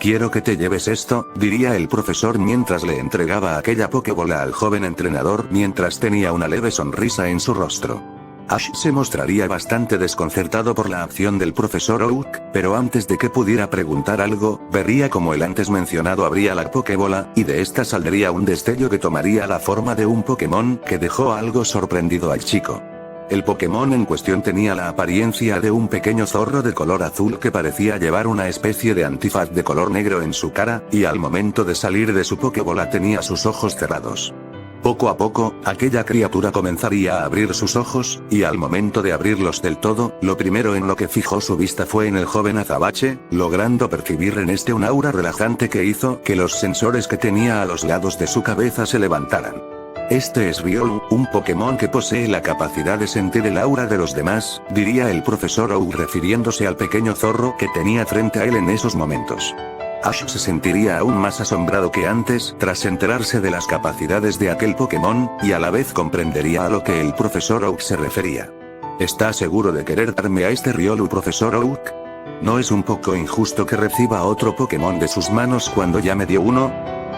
Quiero que te lleves esto, diría el profesor mientras le entregaba aquella pokebola al joven entrenador mientras tenía una leve sonrisa en su rostro. Ash se mostraría bastante desconcertado por la acción del profesor Oak, pero antes de que pudiera preguntar algo, vería como el antes mencionado abría la pokebola, y de esta saldría un destello que tomaría la forma de un Pokémon que dejó algo sorprendido al chico. El Pokémon en cuestión tenía la apariencia de un pequeño zorro de color azul que parecía llevar una especie de antifaz de color negro en su cara, y al momento de salir de su Pokébola tenía sus ojos cerrados. Poco a poco, aquella criatura comenzaría a abrir sus ojos, y al momento de abrirlos del todo, lo primero en lo que fijó su vista fue en el joven azabache, logrando percibir en este un aura relajante que hizo que los sensores que tenía a los lados de su cabeza se levantaran. Este es Riolu, un Pokémon que posee la capacidad de sentir el aura de los demás, diría el profesor Oak refiriéndose al pequeño zorro que tenía frente a él en esos momentos. Ash se sentiría aún más asombrado que antes, tras enterarse de las capacidades de aquel Pokémon, y a la vez comprendería a lo que el profesor Oak se refería. ¿Está seguro de querer darme a este Riolu, profesor Oak? ¿No es un poco injusto que reciba otro Pokémon de sus manos cuando ya me dio uno?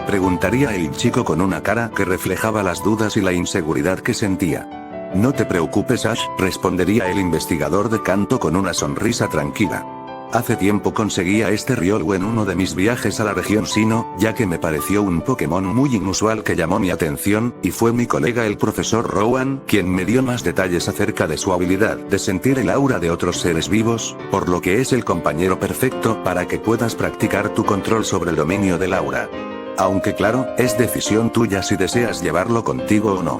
Preguntaría el chico con una cara que reflejaba las dudas y la inseguridad que sentía. No te preocupes, Ash, respondería el investigador de canto con una sonrisa tranquila. Hace tiempo conseguí a este Riolu en uno de mis viajes a la región Sinnoh, ya que me pareció un Pokémon muy inusual que llamó mi atención, y fue mi colega el profesor Rowan quien me dio más detalles acerca de su habilidad de sentir el aura de otros seres vivos, por lo que es el compañero perfecto para que puedas practicar tu control sobre el dominio del aura. Aunque claro, es decisión tuya si deseas llevarlo contigo o no.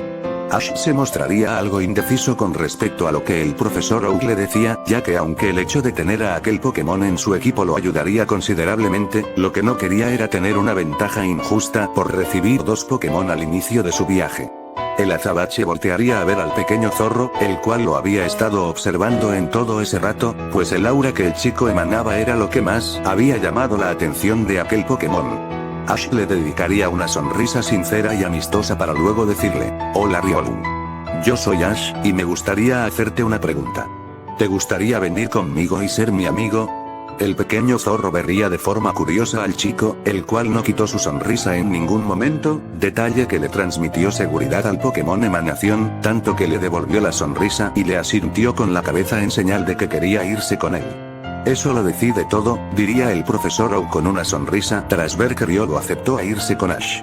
Ash se mostraría algo indeciso con respecto a lo que el profesor Oak le decía, ya que aunque el hecho de tener a aquel Pokémon en su equipo lo ayudaría considerablemente, lo que no quería era tener una ventaja injusta por recibir dos Pokémon al inicio de su viaje. El azabache voltearía a ver al pequeño zorro, el cual lo había estado observando en todo ese rato, pues el aura que el chico emanaba era lo que más había llamado la atención de aquel Pokémon. Ash le dedicaría una sonrisa sincera y amistosa para luego decirle, hola Riolu. Yo soy Ash, y me gustaría hacerte una pregunta. ¿Te gustaría venir conmigo y ser mi amigo? El pequeño zorro vería de forma curiosa al chico, el cual no quitó su sonrisa en ningún momento, detalle que le transmitió seguridad al Pokémon emanación, tanto que le devolvió la sonrisa y le asintió con la cabeza en señal de que quería irse con él. Eso lo decide todo, diría el profesor Oak con una sonrisa tras ver que Riolu aceptó a irse con Ash.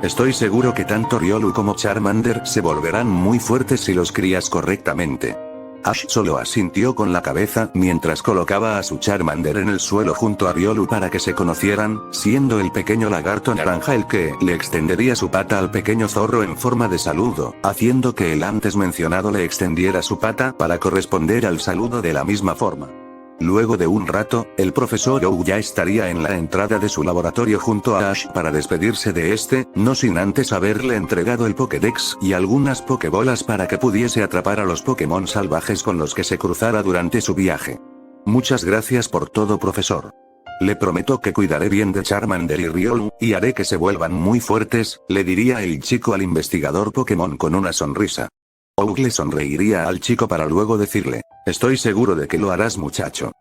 Estoy seguro que tanto Riolu como Charmander se volverán muy fuertes si los crías correctamente. Ash solo asintió con la cabeza mientras colocaba a su Charmander en el suelo junto a Riolu para que se conocieran, siendo el pequeño lagarto naranja el que le extendería su pata al pequeño zorro en forma de saludo, haciendo que el antes mencionado le extendiera su pata para corresponder al saludo de la misma forma. Luego de un rato, el profesor Oak ya estaría en la entrada de su laboratorio junto a Ash para despedirse de este, no sin antes haberle entregado el Pokédex y algunas Pokébolas para que pudiese atrapar a los Pokémon salvajes con los que se cruzara durante su viaje. Muchas gracias por todo, profesor. Le prometo que cuidaré bien de Charmander y Riolu, y haré que se vuelvan muy fuertes, le diría el chico al investigador Pokémon con una sonrisa. Oak le sonreiría al chico para luego decirle, estoy seguro de que lo harás, muchacho.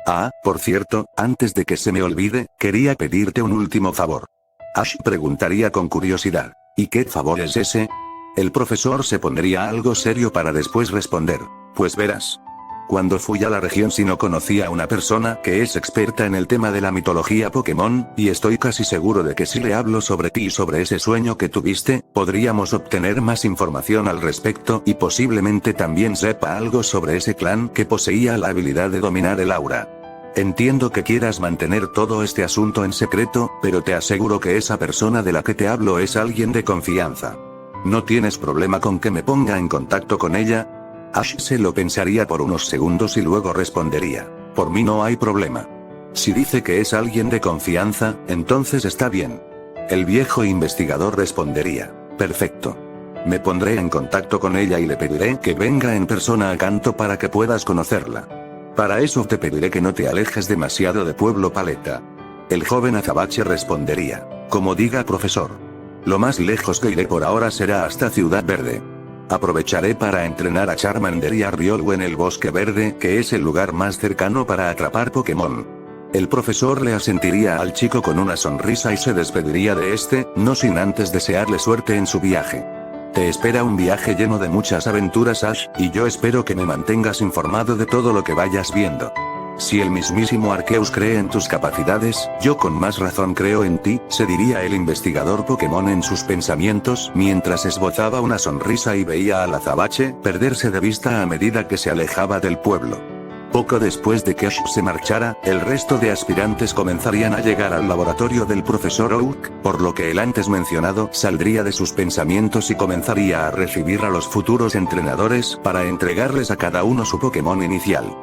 Ah, por cierto, antes de que se me olvide, quería pedirte un último favor. Ash preguntaría con curiosidad, ¿y qué favor es ese? El profesor se pondría algo serio para después responder, pues verás. Cuando fui a la región Sinnoh conocí a una persona que es experta en el tema de la mitología Pokémon, y estoy casi seguro de que si le hablo sobre ti y sobre ese sueño que tuviste, podríamos obtener más información al respecto y posiblemente también sepa algo sobre ese clan que poseía la habilidad de dominar el aura. Entiendo que quieras mantener todo este asunto en secreto, pero te aseguro que esa persona de la que te hablo es alguien de confianza. ¿No tienes problema con que me ponga en contacto con ella? Ash se lo pensaría por unos segundos y luego respondería, por mí no hay problema. Si dice que es alguien de confianza, entonces está bien. El viejo investigador respondería, perfecto. Me pondré en contacto con ella y le pediré que venga en persona a Kanto para que puedas conocerla. Para eso te pediré que no te alejes demasiado de Pueblo Paleta. El joven azabache respondería, como diga profesor. Lo más lejos que iré por ahora será hasta Ciudad Verde. Aprovecharé para entrenar a Charmander y a Riolu en el Bosque Verde, que es el lugar más cercano para atrapar Pokémon. El profesor le asentiría al chico con una sonrisa y se despediría de este, no sin antes desearle suerte en su viaje. Te espera un viaje lleno de muchas aventuras, Ash, y yo espero que me mantengas informado de todo lo que vayas viendo. Si el mismísimo Arceus cree en tus capacidades, yo con más razón creo en ti, se diría el investigador Pokémon en sus pensamientos, mientras esbozaba una sonrisa y veía al azabache perderse de vista a medida que se alejaba del pueblo. Poco después de que Ash se marchara, el resto de aspirantes comenzarían a llegar al laboratorio del profesor Oak, por lo que el antes mencionado saldría de sus pensamientos y comenzaría a recibir a los futuros entrenadores para entregarles a cada uno su Pokémon inicial.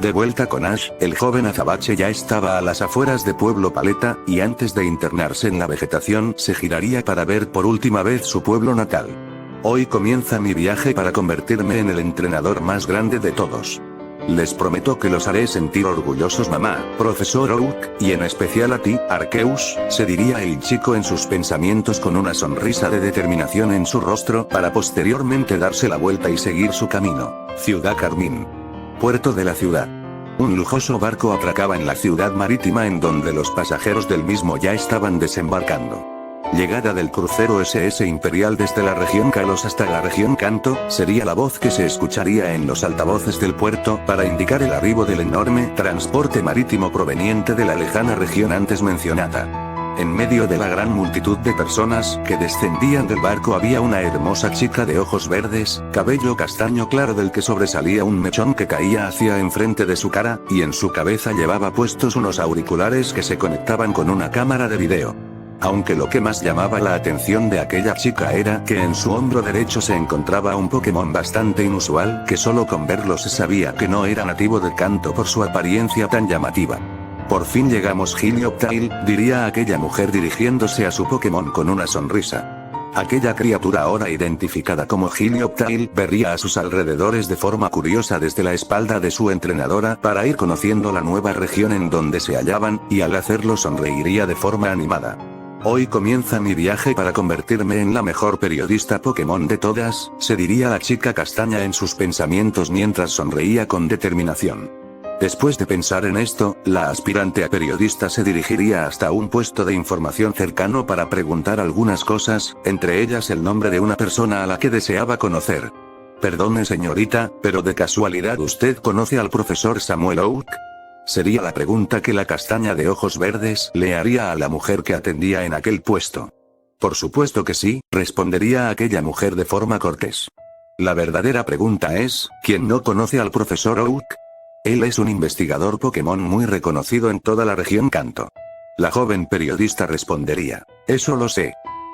De vuelta con Ash, el joven azabache ya estaba a las afueras de Pueblo Paleta, y antes de internarse en la vegetación se giraría para ver por última vez su pueblo natal. Hoy comienza mi viaje para convertirme en el entrenador más grande de todos. Les prometo que los haré sentir orgullosos, mamá, profesor Oak, y en especial a ti, Arceus, se diría el chico en sus pensamientos con una sonrisa de determinación en su rostro para posteriormente darse la vuelta y seguir su camino. Ciudad Carmín. Puerto de la ciudad. Un lujoso barco atracaba en la ciudad marítima en donde los pasajeros del mismo ya estaban desembarcando. Llegada del crucero SS Imperial desde la región Kalos hasta la región Kanto, sería la voz que se escucharía en los altavoces del puerto para indicar el arribo del enorme transporte marítimo proveniente de la lejana región antes mencionada. En medio de la gran multitud de personas que descendían del barco había una hermosa chica de ojos verdes, cabello castaño claro del que sobresalía un mechón que caía hacia enfrente de su cara, y en su cabeza llevaba puestos unos auriculares que se conectaban con una cámara de video. Aunque lo que más llamaba la atención de aquella chica era que en su hombro derecho se encontraba un Pokémon bastante inusual que solo con verlo se sabía que no era nativo de Kanto por su apariencia tan llamativa. Por fin llegamos, Helioptile, diría aquella mujer dirigiéndose a su Pokémon con una sonrisa. Aquella criatura ahora identificada como Helioptile vería a sus alrededores de forma curiosa desde la espalda de su entrenadora para ir conociendo la nueva región en donde se hallaban, y al hacerlo sonreiría de forma animada. Hoy comienza mi viaje para convertirme en la mejor periodista Pokémon de todas, se diría la chica castaña en sus pensamientos mientras sonreía con determinación. Después de pensar en esto, la aspirante a periodista se dirigiría hasta un puesto de información cercano para preguntar algunas cosas, entre ellas el nombre de una persona a la que deseaba conocer. Perdone señorita, pero de casualidad ¿usted conoce al profesor Samuel Oak? Sería la pregunta que la castaña de ojos verdes le haría a la mujer que atendía en aquel puesto. Por supuesto que sí, respondería aquella mujer de forma cortés. La verdadera pregunta es, ¿quién no conoce al profesor Oak? Él es un investigador Pokémon muy reconocido en toda la región Kanto. La joven periodista respondería, eso lo sé.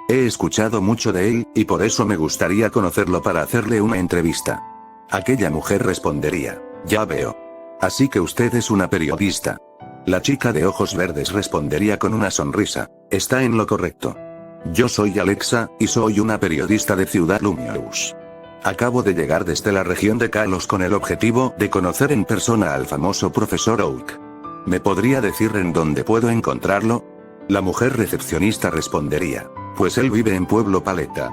He escuchado mucho de él, y por eso me gustaría conocerlo para hacerle una entrevista. Aquella mujer respondería, ya veo. Así que usted es una periodista. La chica de ojos verdes respondería con una sonrisa, está en lo correcto. Yo soy Alexa, y soy una periodista de Ciudad Lumineus. Acabo de llegar desde la región de Kalos con el objetivo de conocer en persona al famoso profesor Oak. ¿Me podría decir en dónde puedo encontrarlo? La mujer recepcionista respondería, pues él vive en Pueblo Paleta.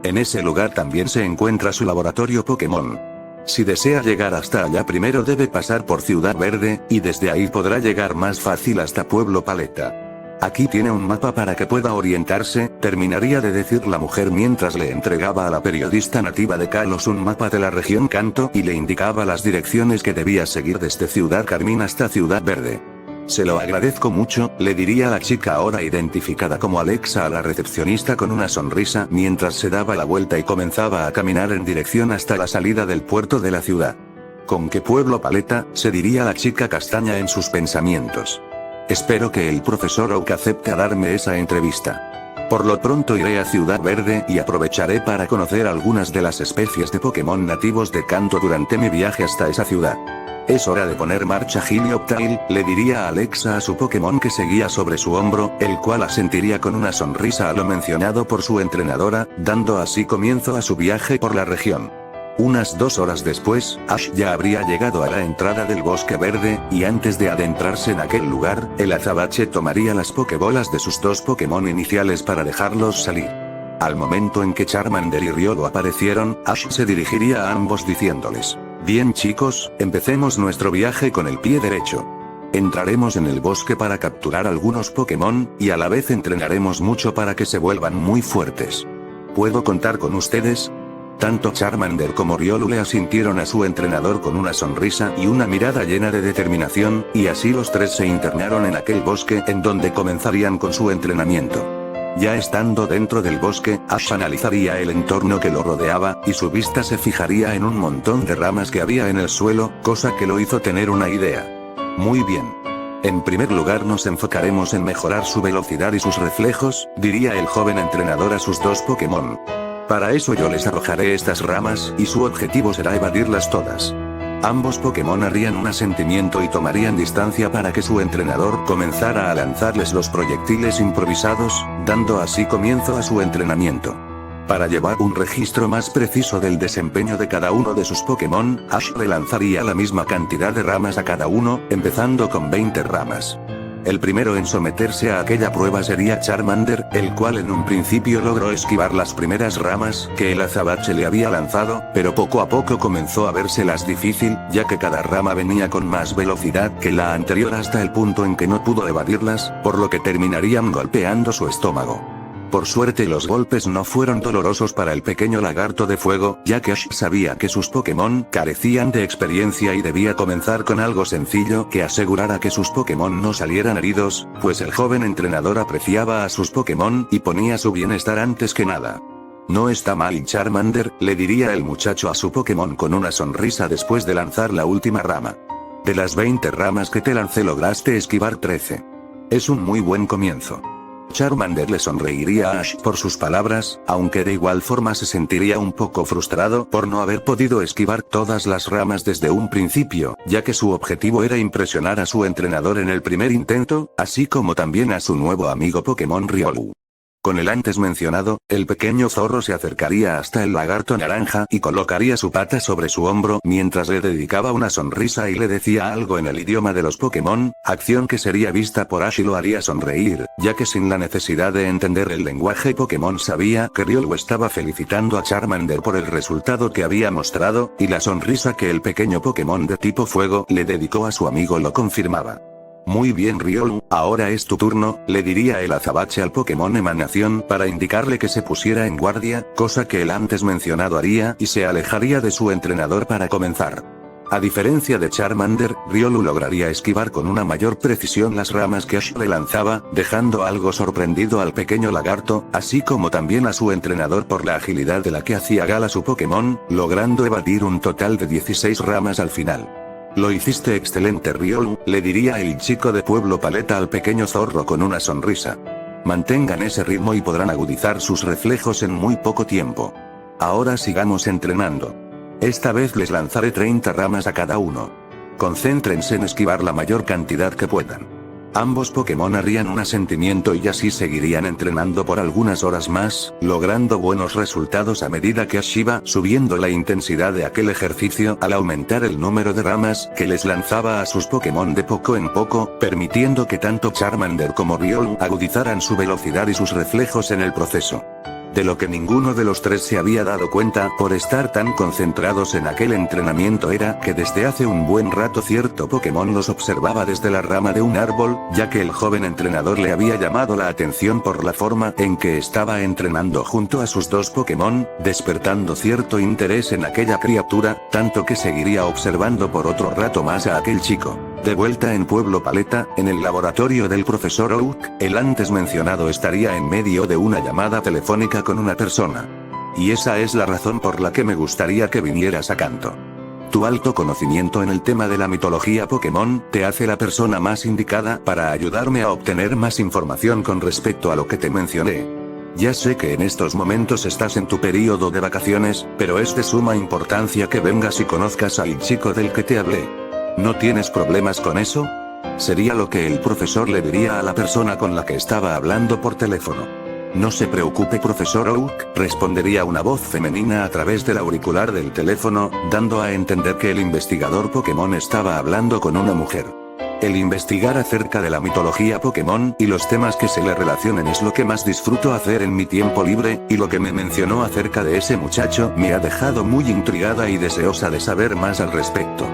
En ese lugar también se encuentra su laboratorio Pokémon. Si desea llegar hasta allá primero debe pasar por Ciudad Verde, y desde ahí podrá llegar más fácil hasta Pueblo Paleta. Aquí tiene un mapa para que pueda orientarse, terminaría de decir la mujer mientras le entregaba a la periodista nativa de Kalos un mapa de la región Kanto y le indicaba las direcciones que debía seguir desde Ciudad Carmín hasta Ciudad Verde. Se lo agradezco mucho, le diría la chica ahora identificada como Alexa a la recepcionista con una sonrisa mientras se daba la vuelta y comenzaba a caminar en dirección hasta la salida del puerto de la ciudad. ¿Con qué Pueblo Paleta? Se diría la chica castaña en sus pensamientos. Espero que el profesor Oak acepte a darme esa entrevista. Por lo pronto iré a Ciudad Verde y aprovecharé para conocer algunas de las especies de Pokémon nativos de Kanto durante mi viaje hasta esa ciudad. Es hora de poner marcha Helioptile, le diría Alexa a su Pokémon que seguía sobre su hombro, el cual asentiría con una sonrisa a lo mencionado por su entrenadora, dando así comienzo a su viaje por la región. Unas 2 horas después, Ash ya habría llegado a la entrada del bosque verde, y antes de adentrarse en aquel lugar, el azabache tomaría las Pokébolas de sus 2 Pokémon iniciales para dejarlos salir. Al momento en que Charmander y Ryogo aparecieron, Ash se dirigiría a ambos diciéndoles, bien chicos, empecemos nuestro viaje con el pie derecho. Entraremos en el bosque para capturar algunos Pokémon, y a la vez entrenaremos mucho para que se vuelvan muy fuertes. ¿Puedo contar con ustedes? Tanto Charmander como Riolu le asintieron a su entrenador con una sonrisa y una mirada llena de determinación, y así los tres se internaron en aquel bosque en donde comenzarían con su entrenamiento. Ya estando dentro del bosque, Ash analizaría el entorno que lo rodeaba, y su vista se fijaría en un montón de ramas que había en el suelo, cosa que lo hizo tener una idea. Muy bien. En primer lugar nos enfocaremos en mejorar su velocidad y sus reflejos, diría el joven entrenador a sus dos Pokémon. Para eso yo les arrojaré estas ramas, y su objetivo será evadirlas todas. Ambos Pokémon harían un asentimiento y tomarían distancia para que su entrenador comenzara a lanzarles los proyectiles improvisados, dando así comienzo a su entrenamiento. Para llevar un registro más preciso del desempeño de cada uno de sus Pokémon, Ash le lanzaría la misma cantidad de ramas a cada uno, empezando con 20 ramas. El primero en someterse a aquella prueba sería Charmander, el cual en un principio logró esquivar las primeras ramas que el azabache le había lanzado, pero poco a poco comenzó a vérselas difícil, ya que cada rama venía con más velocidad que la anterior hasta el punto en que no pudo evadirlas, por lo que terminarían golpeando su estómago. Por suerte los golpes no fueron dolorosos para el pequeño lagarto de fuego, ya que Ash sabía que sus Pokémon carecían de experiencia y debía comenzar con algo sencillo que asegurara que sus Pokémon no salieran heridos, pues el joven entrenador apreciaba a sus Pokémon y ponía su bienestar antes que nada. No está mal, Charmander, le diría el muchacho a su Pokémon con una sonrisa después de lanzar la última rama. De las 20 ramas que te lancé lograste esquivar 13. Es un muy buen comienzo. Charmander le sonreiría a Ash por sus palabras, aunque de igual forma se sentiría un poco frustrado por no haber podido esquivar todas las ramas desde un principio, ya que su objetivo era impresionar a su entrenador en el primer intento, así como también a su nuevo amigo Pokémon Riolu. Con el antes mencionado, el pequeño zorro se acercaría hasta el lagarto naranja y colocaría su pata sobre su hombro mientras le dedicaba una sonrisa y le decía algo en el idioma de los Pokémon, acción que sería vista por Ash y lo haría sonreír, ya que sin la necesidad de entender el lenguaje Pokémon sabía que Riolu estaba felicitando a Charmander por el resultado que había mostrado, y la sonrisa que el pequeño Pokémon de tipo fuego le dedicó a su amigo lo confirmaba. Muy bien, Riolu, ahora es tu turno, le diría el azabache al Pokémon Emanación para indicarle que se pusiera en guardia, cosa que el antes mencionado haría y se alejaría de su entrenador para comenzar. A diferencia de Charmander, Riolu lograría esquivar con una mayor precisión las ramas que Ash le lanzaba, dejando algo sorprendido al pequeño lagarto, así como también a su entrenador por la agilidad de la que hacía gala su Pokémon, logrando evadir un total de 16 ramas al final. Lo hiciste excelente, Riolu, le diría el chico de Pueblo Paleta al pequeño zorro con una sonrisa. Mantengan ese ritmo y podrán agudizar sus reflejos en muy poco tiempo. Ahora sigamos entrenando. Esta vez les lanzaré 30 ramas a cada uno. Concéntrense en esquivar la mayor cantidad que puedan. Ambos Pokémon harían un asentimiento y así seguirían entrenando por algunas horas más, logrando buenos resultados a medida que Ash iba subiendo la intensidad de aquel ejercicio al aumentar el número de ramas que les lanzaba a sus Pokémon de poco en poco, permitiendo que tanto Charmander como Riolu agudizaran su velocidad y sus reflejos en el proceso. De lo que ninguno de los tres se había dado cuenta por estar tan concentrados en aquel entrenamiento era que desde hace un buen rato cierto Pokémon los observaba desde la rama de un árbol, ya que el joven entrenador le había llamado la atención por la forma en que estaba entrenando junto a sus dos Pokémon, despertando cierto interés en aquella criatura, tanto que seguiría observando por otro rato más a aquel chico. De vuelta en Pueblo Paleta, en el laboratorio del profesor Oak, el antes mencionado estaría en medio de una llamada telefónica con una persona. Y esa es la razón por la que me gustaría que vinieras a Kanto. Tu alto conocimiento en el tema de la mitología Pokémon te hace la persona más indicada para ayudarme a obtener más información con respecto a lo que te mencioné. Ya sé que en estos momentos estás en tu periodo de vacaciones, pero es de suma importancia que vengas y conozcas al chico del que te hablé. ¿No tienes problemas con eso? Sería lo que el profesor le diría a la persona con la que estaba hablando por teléfono. No se preocupe, profesor Oak, respondería una voz femenina a través del auricular del teléfono, dando a entender que el investigador Pokémon estaba hablando con una mujer. El investigar acerca de la mitología Pokémon y los temas que se le relacionen es lo que más disfruto hacer en mi tiempo libre, y lo que me mencionó acerca de ese muchacho me ha dejado muy intrigada y deseosa de saber más al respecto.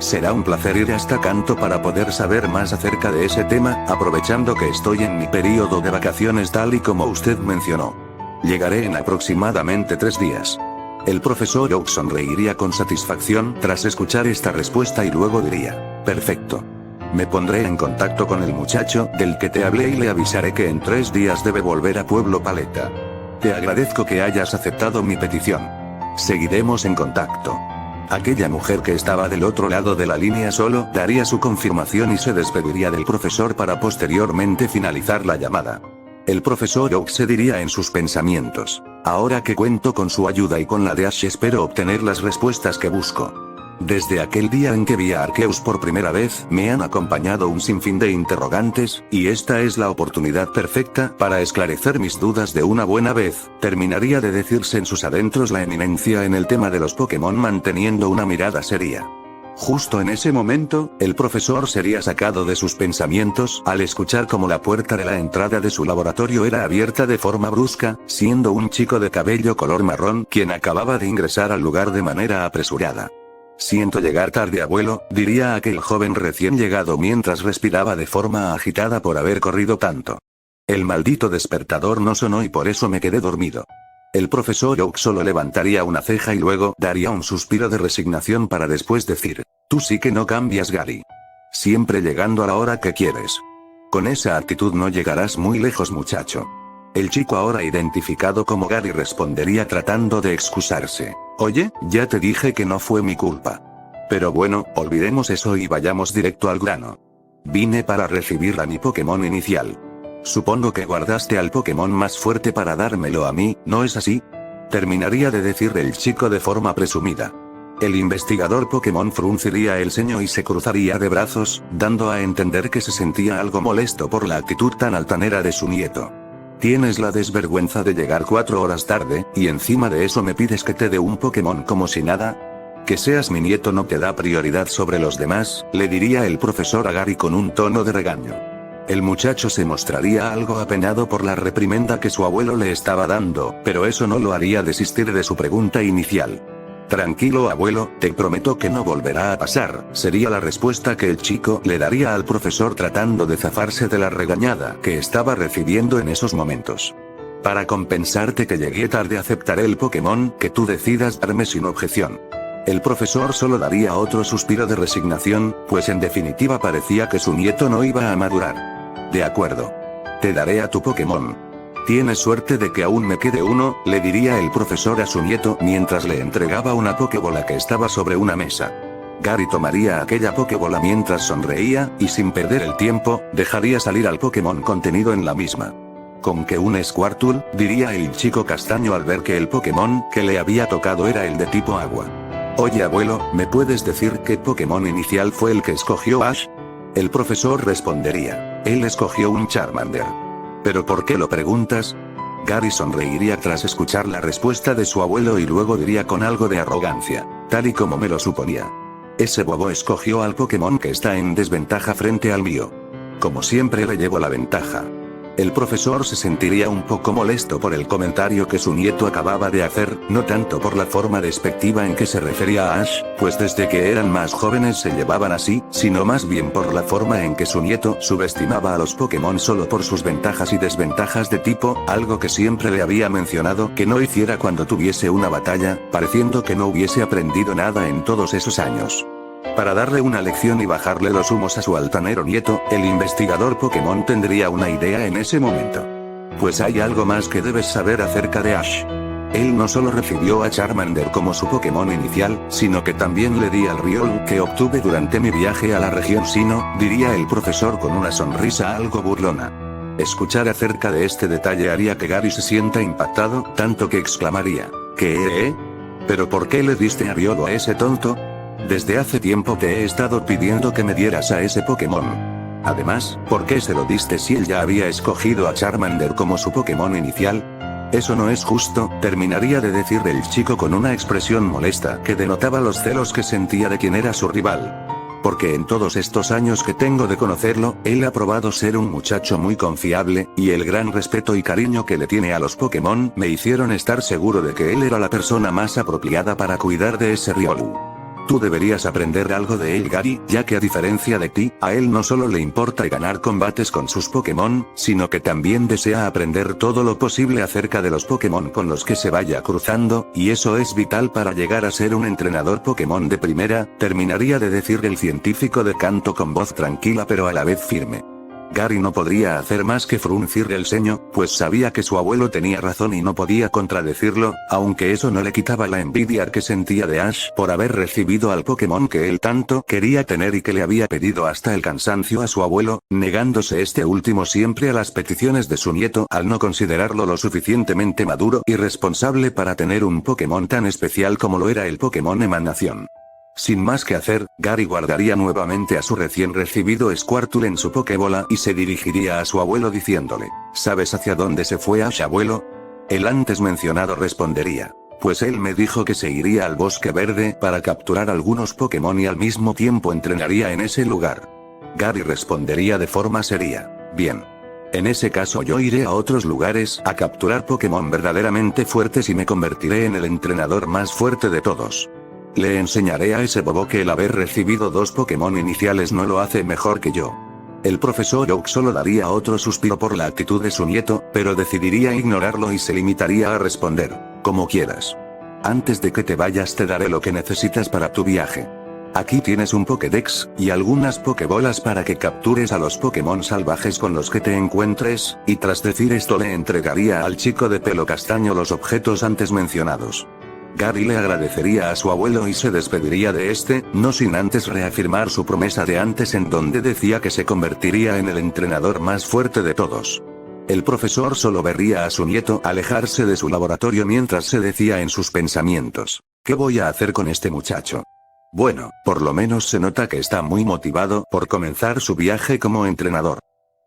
Será un placer ir hasta Kanto para poder saber más acerca de ese tema, aprovechando que estoy en mi periodo de vacaciones tal y como usted mencionó. Llegaré en aproximadamente 3 días. El profesor Oak sonreiría con satisfacción tras escuchar esta respuesta y luego diría, perfecto. Me pondré en contacto con el muchacho del que te hablé y le avisaré que en 3 días debe volver a Pueblo Paleta. Te agradezco que hayas aceptado mi petición. Seguiremos en contacto. Aquella mujer que estaba del otro lado de la línea solo daría su confirmación y se despediría del profesor para posteriormente finalizar la llamada. El profesor Oak se diría en sus pensamientos, ahora que cuento con su ayuda y con la de Ash espero obtener las respuestas que busco. Desde aquel día en que vi a Arceus por primera vez, me han acompañado un sinfín de interrogantes, y esta es la oportunidad perfecta para esclarecer mis dudas de una buena vez. Terminaría de decirse en sus adentros la eminencia en el tema de los Pokémon manteniendo una mirada seria. Justo en ese momento, el profesor sería sacado de sus pensamientos al escuchar cómo la puerta de la entrada de su laboratorio era abierta de forma brusca, siendo un chico de cabello color marrón quien acababa de ingresar al lugar de manera apresurada. Siento llegar tarde, abuelo, diría aquel joven recién llegado mientras respiraba de forma agitada por haber corrido tanto. El maldito despertador no sonó y por eso me quedé dormido. El profesor Oak solo levantaría una ceja y luego daría un suspiro de resignación para después decir, tú sí que no cambias, Gary. Siempre llegando a la hora que quieres. Con esa actitud no llegarás muy lejos, muchacho. El chico ahora identificado como Gary respondería tratando de excusarse. Oye, ya te dije que no fue mi culpa. Pero bueno, olvidemos eso y vayamos directo al grano. Vine para recibir a mi Pokémon inicial. Supongo que guardaste al Pokémon más fuerte para dármelo a mí, ¿no es así? Terminaría de decir el chico de forma presumida. El investigador Pokémon frunciría el ceño y se cruzaría de brazos, dando a entender que se sentía algo molesto por la actitud tan altanera de su nieto. Tienes la desvergüenza de llegar 4 horas tarde, y encima de eso me pides que te dé un Pokémon como si nada. Que seas mi nieto no te da prioridad sobre los demás, le diría el profesor a Gary con un tono de regaño. El muchacho se mostraría algo apenado por la reprimenda que su abuelo le estaba dando, pero eso no lo haría desistir de su pregunta inicial. Tranquilo, abuelo, te prometo que no volverá a pasar, sería la respuesta que el chico le daría al profesor tratando de zafarse de la regañada que estaba recibiendo en esos momentos. Para compensarte que llegué tarde aceptaré el Pokémon que tú decidas darme sin objeción. El profesor solo daría otro suspiro de resignación, pues en definitiva parecía que su nieto no iba a madurar. De acuerdo. Te daré a tu Pokémon. Tienes suerte de que aún me quede uno, le diría el profesor a su nieto mientras le entregaba una Pokébola que estaba sobre una mesa. Gary tomaría aquella Pokébola mientras sonreía, y sin perder el tiempo, dejaría salir al Pokémon contenido en la misma. ¿Con que un Squirtle?, diría el chico castaño al ver que el Pokémon que le había tocado era el de tipo agua. Oye, abuelo, ¿me puedes decir qué Pokémon inicial fue el que escogió Ash? El profesor respondería, él escogió un Charmander. ¿Pero por qué lo preguntas? Gary sonreiría tras escuchar la respuesta de su abuelo y luego diría con algo de arrogancia, tal y como me lo suponía. Ese bobo escogió al Pokémon que está en desventaja frente al mío. Como siempre le llevo la ventaja. El profesor se sentiría un poco molesto por el comentario que su nieto acababa de hacer, no tanto por la forma despectiva en que se refería a Ash, pues desde que eran más jóvenes se llevaban así, sino más bien por la forma en que su nieto subestimaba a los Pokémon solo por sus ventajas y desventajas de tipo, algo que siempre le había mencionado que no hiciera cuando tuviese una batalla, pareciendo que no hubiese aprendido nada en todos esos años. Para darle una lección y bajarle los humos a su altanero nieto, el investigador Pokémon tendría una idea en ese momento. Pues hay algo más que debes saber acerca de Ash. Él no solo recibió a Charmander como su Pokémon inicial, sino que también le di al Riolu que obtuve durante mi viaje a la región Sinnoh, diría el profesor con una sonrisa algo burlona. Escuchar acerca de este detalle haría que Gary se sienta impactado, tanto que exclamaría, ¿qué? ¿Pero por qué le diste a Riolu a ese tonto? Desde hace tiempo te he estado pidiendo que me dieras a ese Pokémon. Además, ¿por qué se lo diste si él ya había escogido a Charmander como su Pokémon inicial? Eso no es justo, terminaría de decir el chico con una expresión molesta que denotaba los celos que sentía de quien era su rival. Porque en todos estos años que tengo de conocerlo, él ha probado ser un muchacho muy confiable, y el gran respeto y cariño que le tiene a los Pokémon me hicieron estar seguro de que él era la persona más apropiada para cuidar de ese Riolu. Tú deberías aprender algo de él, Gary, ya que a diferencia de ti, a él no solo le importa ganar combates con sus Pokémon, sino que también desea aprender todo lo posible acerca de los Pokémon con los que se vaya cruzando, y eso es vital para llegar a ser un entrenador Pokémon de primera, terminaría de decir el científico de Kanto con voz tranquila pero a la vez firme. Gary no podría hacer más que fruncir el ceño, pues sabía que su abuelo tenía razón y no podía contradecirlo, aunque eso no le quitaba la envidia que sentía de Ash por haber recibido al Pokémon que él tanto quería tener y que le había pedido hasta el cansancio a su abuelo, negándose este último siempre a las peticiones de su nieto al no considerarlo lo suficientemente maduro y responsable para tener un Pokémon tan especial como lo era el Pokémon Emanación. Sin más que hacer, Gary guardaría nuevamente a su recién recibido Squirtle en su Pokébola y se dirigiría a su abuelo diciéndole, ¿sabes hacia dónde se fue Ash, abuelo? El antes mencionado respondería, pues él me dijo que se iría al Bosque Verde para capturar algunos Pokémon y al mismo tiempo entrenaría en ese lugar. Gary respondería de forma seria, bien. En ese caso yo iré a otros lugares a capturar Pokémon verdaderamente fuertes y me convertiré en el entrenador más fuerte de todos. Le enseñaré a ese bobo que el haber recibido 2 Pokémon iniciales no lo hace mejor que yo. El profesor Oak solo daría otro suspiro por la actitud de su nieto, pero decidiría ignorarlo y se limitaría a responder, como quieras. Antes de que te vayas te daré lo que necesitas para tu viaje. Aquí tienes un Pokédex, y algunas Pokébolas para que captures a los Pokémon salvajes con los que te encuentres, y tras decir esto le entregaría al chico de pelo castaño los objetos antes mencionados. Gary le agradecería a su abuelo y se despediría de este, no sin antes reafirmar su promesa de antes en donde decía que se convertiría en el entrenador más fuerte de todos. El profesor solo vería a su nieto alejarse de su laboratorio mientras se decía en sus pensamientos, ¿qué voy a hacer con este muchacho? Bueno, por lo menos se nota que está muy motivado por comenzar su viaje como entrenador.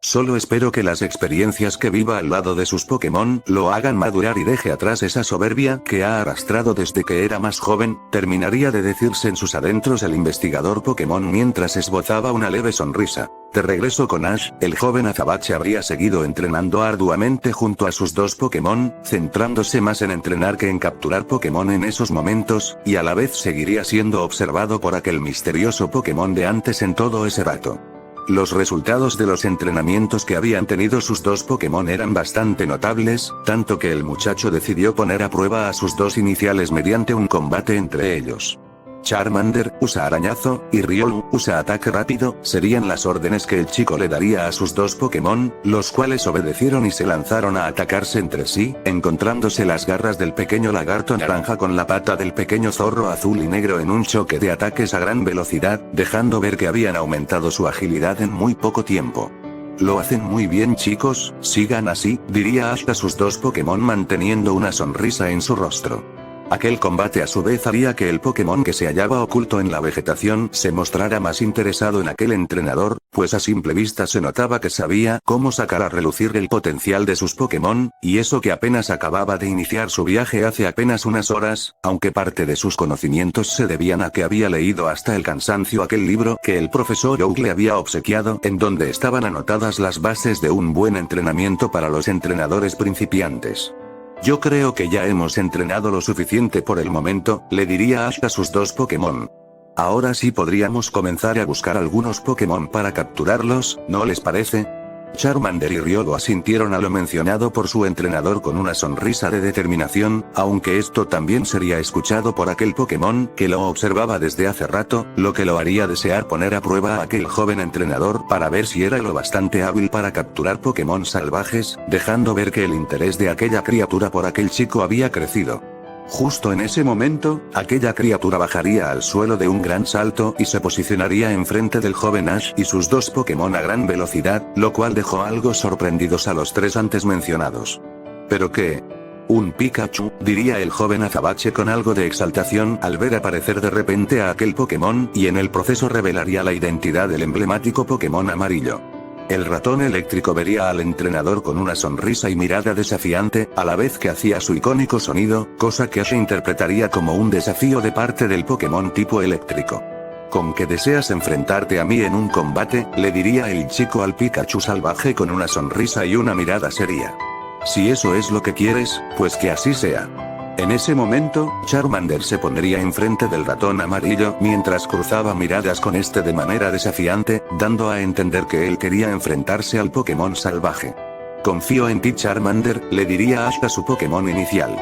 Solo espero que las experiencias que viva al lado de sus Pokémon lo hagan madurar y deje atrás esa soberbia que ha arrastrado desde que era más joven, terminaría de decirse en sus adentros el investigador Pokémon mientras esbozaba una leve sonrisa. De regreso con Ash, el joven azabache habría seguido entrenando arduamente junto a sus 2 Pokémon, centrándose más en entrenar que en capturar Pokémon en esos momentos, y a la vez seguiría siendo observado por aquel misterioso Pokémon de antes en todo ese rato. Los resultados de los entrenamientos que habían tenido sus 2 Pokémon eran bastante notables, tanto que el muchacho decidió poner a prueba a sus 2 iniciales mediante un combate entre ellos. Charmander, usa arañazo, y Riolu, usa ataque rápido, serían las órdenes que el chico le daría a sus 2 Pokémon, los cuales obedecieron y se lanzaron a atacarse entre sí, encontrándose las garras del pequeño lagarto naranja con la pata del pequeño zorro azul y negro en un choque de ataques a gran velocidad, dejando ver que habían aumentado su agilidad en muy poco tiempo. Lo hacen muy bien, chicos, sigan así, diría Ash a sus 2 Pokémon manteniendo una sonrisa en su rostro. Aquel combate a su vez haría que el Pokémon que se hallaba oculto en la vegetación se mostrara más interesado en aquel entrenador, pues a simple vista se notaba que sabía cómo sacar a relucir el potencial de sus Pokémon, y eso que apenas acababa de iniciar su viaje hace apenas unas horas, aunque parte de sus conocimientos se debían a que había leído hasta el cansancio aquel libro que el profesor Oak le había obsequiado, en donde estaban anotadas las bases de un buen entrenamiento para los entrenadores principiantes. Yo creo que ya hemos entrenado lo suficiente por el momento, le diría Ash a sus 2 Pokémon. Ahora sí podríamos comenzar a buscar algunos Pokémon para capturarlos, ¿no les parece? Charmander y Riolu asintieron a lo mencionado por su entrenador con una sonrisa de determinación, aunque esto también sería escuchado por aquel Pokémon que lo observaba desde hace rato, lo que lo haría desear poner a prueba a aquel joven entrenador para ver si era lo bastante hábil para capturar Pokémon salvajes, dejando ver que el interés de aquella criatura por aquel chico había crecido. Justo en ese momento, aquella criatura bajaría al suelo de un gran salto y se posicionaría enfrente del joven Ash y sus 2 Pokémon a gran velocidad, lo cual dejó algo sorprendidos a los 3 antes mencionados. ¿Pero qué? ¿Un Pikachu?, diría el joven azabache con algo de exaltación al ver aparecer de repente a aquel Pokémon y en el proceso revelaría la identidad del emblemático Pokémon amarillo. El ratón eléctrico vería al entrenador con una sonrisa y mirada desafiante, a la vez que hacía su icónico sonido, cosa que Ash interpretaría como un desafío de parte del Pokémon tipo eléctrico. ¿Con qué deseas enfrentarte a mí en un combate?, le diría el chico al Pikachu salvaje con una sonrisa y una mirada seria. Si eso es lo que quieres, pues que así sea. En ese momento, Charmander se pondría enfrente del ratón amarillo mientras cruzaba miradas con este de manera desafiante, dando a entender que él quería enfrentarse al Pokémon salvaje. Confío en ti Charmander, le diría Ash a su Pokémon inicial.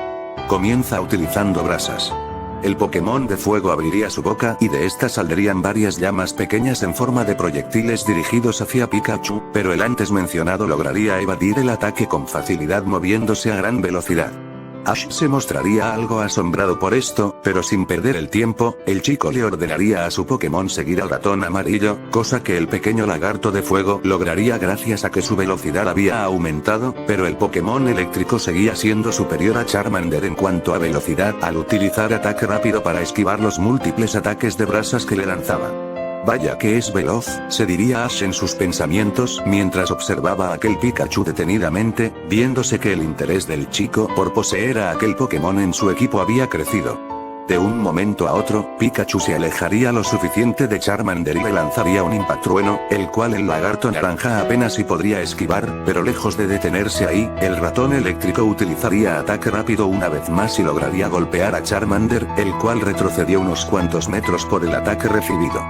Comienza utilizando brasas. El Pokémon de fuego abriría su boca y de esta saldrían varias llamas pequeñas en forma de proyectiles dirigidos hacia Pikachu, pero el antes mencionado lograría evadir el ataque con facilidad moviéndose a gran velocidad. Ash se mostraría algo asombrado por esto, pero sin perder el tiempo, el chico le ordenaría a su Pokémon seguir al ratón amarillo, cosa que el pequeño lagarto de fuego lograría gracias a que su velocidad había aumentado, pero el Pokémon eléctrico seguía siendo superior a Charmander en cuanto a velocidad al utilizar ataque rápido para esquivar los múltiples ataques de brasas que le lanzaba. Vaya que es veloz, se diría Ash en sus pensamientos mientras observaba a aquel Pikachu detenidamente, viéndose que el interés del chico por poseer a aquel Pokémon en su equipo había crecido. De un momento a otro, Pikachu se alejaría lo suficiente de Charmander y le lanzaría un impactrueno, el cual el lagarto naranja apenas si podría esquivar, pero lejos de detenerse ahí, el ratón eléctrico utilizaría ataque rápido una vez más y lograría golpear a Charmander, el cual retrocedió unos cuantos metros por el ataque recibido.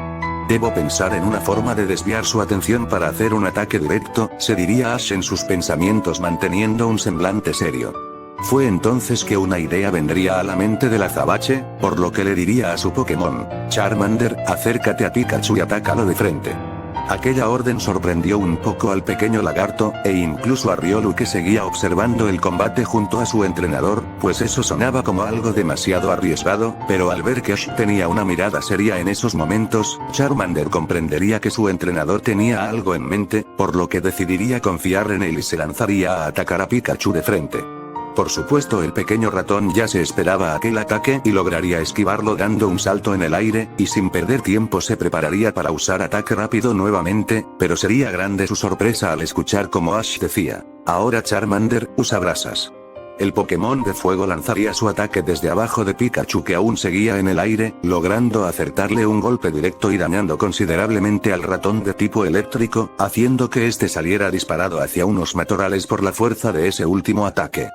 Debo pensar en una forma de desviar su atención para hacer un ataque directo, se diría Ash en sus pensamientos manteniendo un semblante serio. Fue entonces que una idea vendría a la mente del azabache, por lo que le diría a su Pokémon, Charmander, acércate a Pikachu y atácalo de frente. Aquella orden sorprendió un poco al pequeño lagarto, e incluso a Riolu que seguía observando el combate junto a su entrenador, pues eso sonaba como algo demasiado arriesgado, pero al ver que Ash tenía una mirada seria en esos momentos, Charmander comprendería que su entrenador tenía algo en mente, por lo que decidiría confiar en él y se lanzaría a atacar a Pikachu de frente. Por supuesto el pequeño ratón ya se esperaba aquel ataque y lograría esquivarlo dando un salto en el aire, y sin perder tiempo se prepararía para usar ataque rápido nuevamente, pero sería grande su sorpresa al escuchar como Ash decía, ahora Charmander, usa brasas. El Pokémon de fuego lanzaría su ataque desde abajo de Pikachu que aún seguía en el aire, logrando acertarle un golpe directo y dañando considerablemente al ratón de tipo eléctrico, haciendo que este saliera disparado hacia unos matorrales por la fuerza de ese último ataque.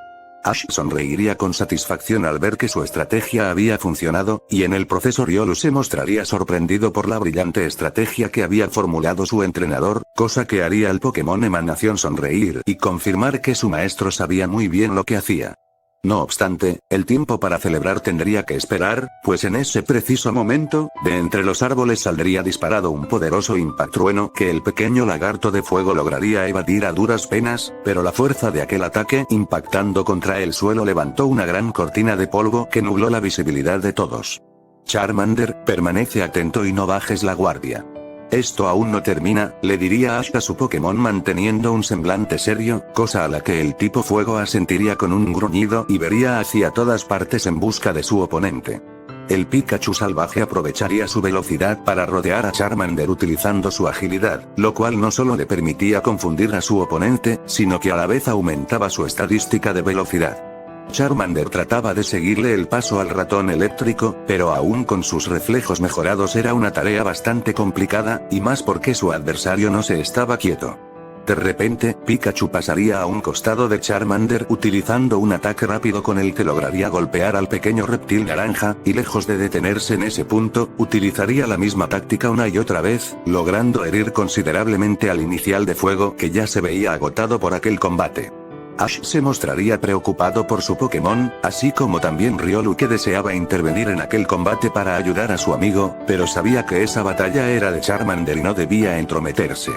Ash sonreiría con satisfacción al ver que su estrategia había funcionado, y en el proceso Riolu se mostraría sorprendido por la brillante estrategia que había formulado su entrenador, cosa que haría al Pokémon Emanación sonreír y confirmar que su maestro sabía muy bien lo que hacía. No obstante, el tiempo para celebrar tendría que esperar, pues en ese preciso momento, de entre los árboles saldría disparado un poderoso impactrueno que el pequeño lagarto de fuego lograría evadir a duras penas, pero la fuerza de aquel ataque impactando contra el suelo levantó una gran cortina de polvo que nubló la visibilidad de todos. Charmander, permanece atento y no bajes la guardia. Esto aún no termina, le diría Ash a su Pokémon manteniendo un semblante serio, cosa a la que el tipo fuego asentiría con un gruñido y vería hacia todas partes en busca de su oponente. El Pikachu salvaje aprovecharía su velocidad para rodear a Charmander utilizando su agilidad, lo cual no solo le permitía confundir a su oponente, sino que a la vez aumentaba su estadística de velocidad. Charmander trataba de seguirle el paso al ratón eléctrico, pero aún con sus reflejos mejorados era una tarea bastante complicada, y más porque su adversario no se estaba quieto. De repente, Pikachu pasaría a un costado de Charmander utilizando un ataque rápido con el que lograría golpear al pequeño reptil naranja, y lejos de detenerse en ese punto, utilizaría la misma táctica una y otra vez, logrando herir considerablemente al inicial de fuego que ya se veía agotado por aquel combate. Ash se mostraría preocupado por su Pokémon, así como también Riolu que deseaba intervenir en aquel combate para ayudar a su amigo, pero sabía que esa batalla era de Charmander y no debía entrometerse.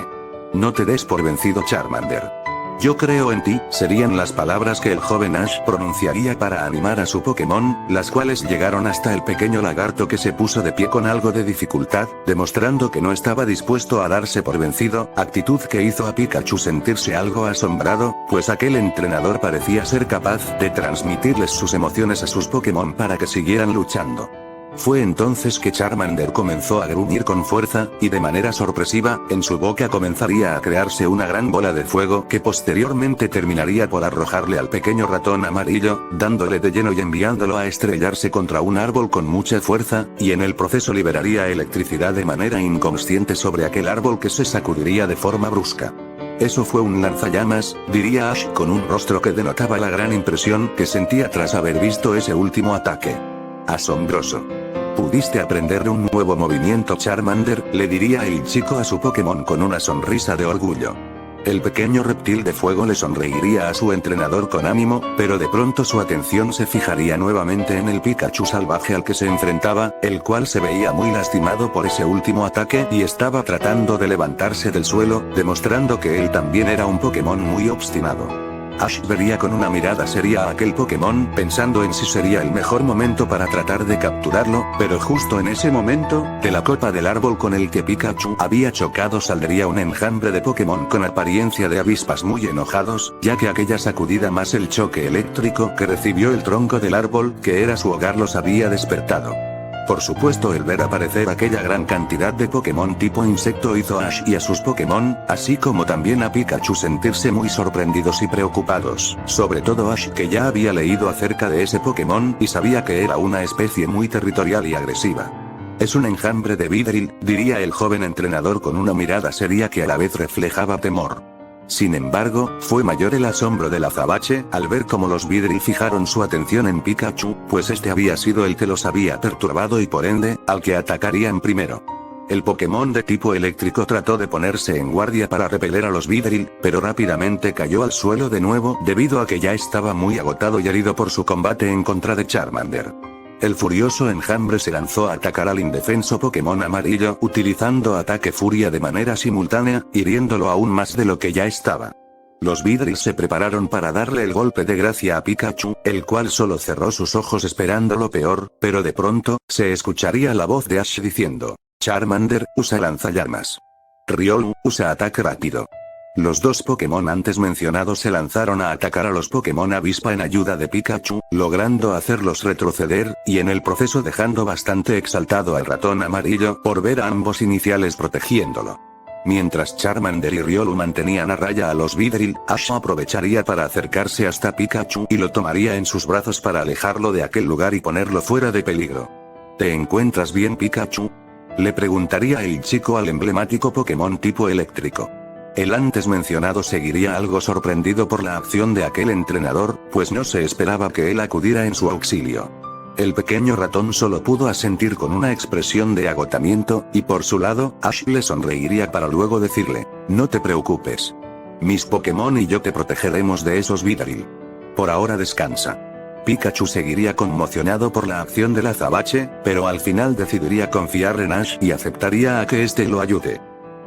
No te des por vencido Charmander. Yo creo en ti, serían las palabras que el joven Ash pronunciaría para animar a su Pokémon, las cuales llegaron hasta el pequeño lagarto que se puso de pie con algo de dificultad, demostrando que no estaba dispuesto a darse por vencido, actitud que hizo a Pikachu sentirse algo asombrado, pues aquel entrenador parecía ser capaz de transmitirles sus emociones a sus Pokémon para que siguieran luchando. Fue entonces que Charmander comenzó a gruñir con fuerza, y de manera sorpresiva, en su boca comenzaría a crearse una gran bola de fuego que posteriormente terminaría por arrojarle al pequeño ratón amarillo, dándole de lleno y enviándolo a estrellarse contra un árbol con mucha fuerza, y en el proceso liberaría electricidad de manera inconsciente sobre aquel árbol que se sacudiría de forma brusca. Eso fue un lanzallamas, diría Ash con un rostro que denotaba la gran impresión que sentía tras haber visto ese último ataque. Asombroso. Pudiste aprender un nuevo movimiento Charmander, le diría el chico a su Pokémon con una sonrisa de orgullo. El pequeño reptil de fuego le sonreiría a su entrenador con ánimo, pero de pronto su atención se fijaría nuevamente en el Pikachu salvaje al que se enfrentaba, el cual se veía muy lastimado por ese último ataque y estaba tratando de levantarse del suelo, demostrando que él también era un Pokémon muy obstinado. Ash vería con una mirada seria a aquel Pokémon, pensando en si sería el mejor momento para tratar de capturarlo, pero justo en ese momento, de la copa del árbol con el que Pikachu había chocado saldría un enjambre de Pokémon con apariencia de avispas muy enojados, ya que aquella sacudida más el choque eléctrico que recibió el tronco del árbol, que era su hogar, los había despertado. Por supuesto, el ver aparecer aquella gran cantidad de Pokémon tipo insecto hizo a Ash y a sus Pokémon, así como también a Pikachu, sentirse muy sorprendidos y preocupados, sobre todo Ash, que ya había leído acerca de ese Pokémon y sabía que era una especie muy territorial y agresiva. Es un enjambre de Vidril, diría el joven entrenador con una mirada seria que a la vez reflejaba temor. Sin embargo, fue mayor el asombro del azabache al ver cómo los Vidril fijaron su atención en Pikachu, pues este había sido el que los había perturbado y por ende, al que atacarían primero. El Pokémon de tipo eléctrico trató de ponerse en guardia para repeler a los Vidril, pero rápidamente cayó al suelo de nuevo debido a que ya estaba muy agotado y herido por su combate en contra de Charmander. El furioso enjambre se lanzó a atacar al indefenso Pokémon amarillo utilizando ataque furia de manera simultánea, hiriéndolo aún más de lo que ya estaba. Los Vidril se prepararon para darle el golpe de gracia a Pikachu, el cual solo cerró sus ojos esperando lo peor, pero de pronto, se escucharía la voz de Ash diciendo: Charmander, usa lanzallamas. Riolu, usa ataque rápido. Los dos Pokémon antes mencionados se lanzaron a atacar a los Pokémon avispa en ayuda de Pikachu, logrando hacerlos retroceder, y en el proceso dejando bastante exaltado al ratón amarillo por ver a ambos iniciales protegiéndolo. Mientras Charmander y Riolu mantenían a raya a los Vidril, Ash aprovecharía para acercarse hasta Pikachu y lo tomaría en sus brazos para alejarlo de aquel lugar y ponerlo fuera de peligro. ¿Te encuentras bien, Pikachu?, le preguntaría el chico al emblemático Pokémon tipo eléctrico. El antes mencionado seguiría algo sorprendido por la acción de aquel entrenador, pues no se esperaba que él acudiera en su auxilio. El pequeño ratón solo pudo asentir con una expresión de agotamiento, y por su lado, Ash le sonreiría para luego decirle: no te preocupes. Mis Pokémon y yo te protegeremos de esos Vidril. Por ahora descansa. Pikachu seguiría conmocionado por la acción del azabache, pero al final decidiría confiar en Ash y aceptaría a que éste lo ayude.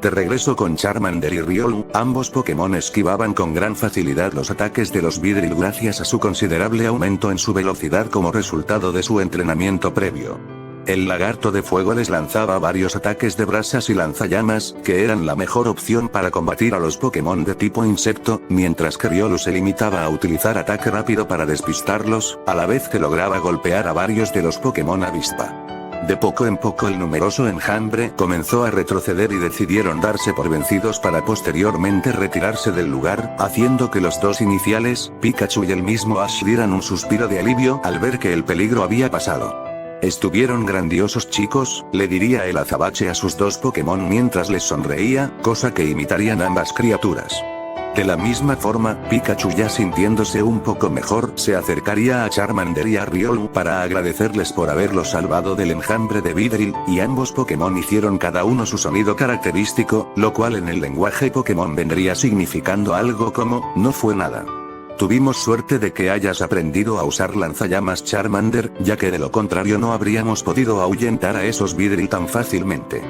De regreso con Charmander y Riolu, ambos Pokémon esquivaban con gran facilidad los ataques de los Vidril gracias a su considerable aumento en su velocidad como resultado de su entrenamiento previo. El lagarto de fuego les lanzaba varios ataques de brasas y lanzallamas, que eran la mejor opción para combatir a los Pokémon de tipo insecto, mientras que Riolu se limitaba a utilizar ataque rápido para despistarlos, a la vez que lograba golpear a varios de los Pokémon avispa. De poco en poco el numeroso enjambre comenzó a retroceder y decidieron darse por vencidos para posteriormente retirarse del lugar, haciendo que los dos iniciales, Pikachu y el mismo Ash, dieran un suspiro de alivio al ver que el peligro había pasado. Estuvieron grandiosos, chicos, le diría el azabache a sus dos Pokémon mientras les sonreía, cosa que imitarían ambas criaturas. De la misma forma, Pikachu, ya sintiéndose un poco mejor, se acercaría a Charmander y a Riolu para agradecerles por haberlos salvado del enjambre de Vidril, y ambos Pokémon hicieron cada uno su sonido característico, lo cual en el lenguaje Pokémon vendría significando algo como: no fue nada. Tuvimos suerte de que hayas aprendido a usar lanzallamas, Charmander, ya que de lo contrario no habríamos podido ahuyentar a esos Vidril tan fácilmente.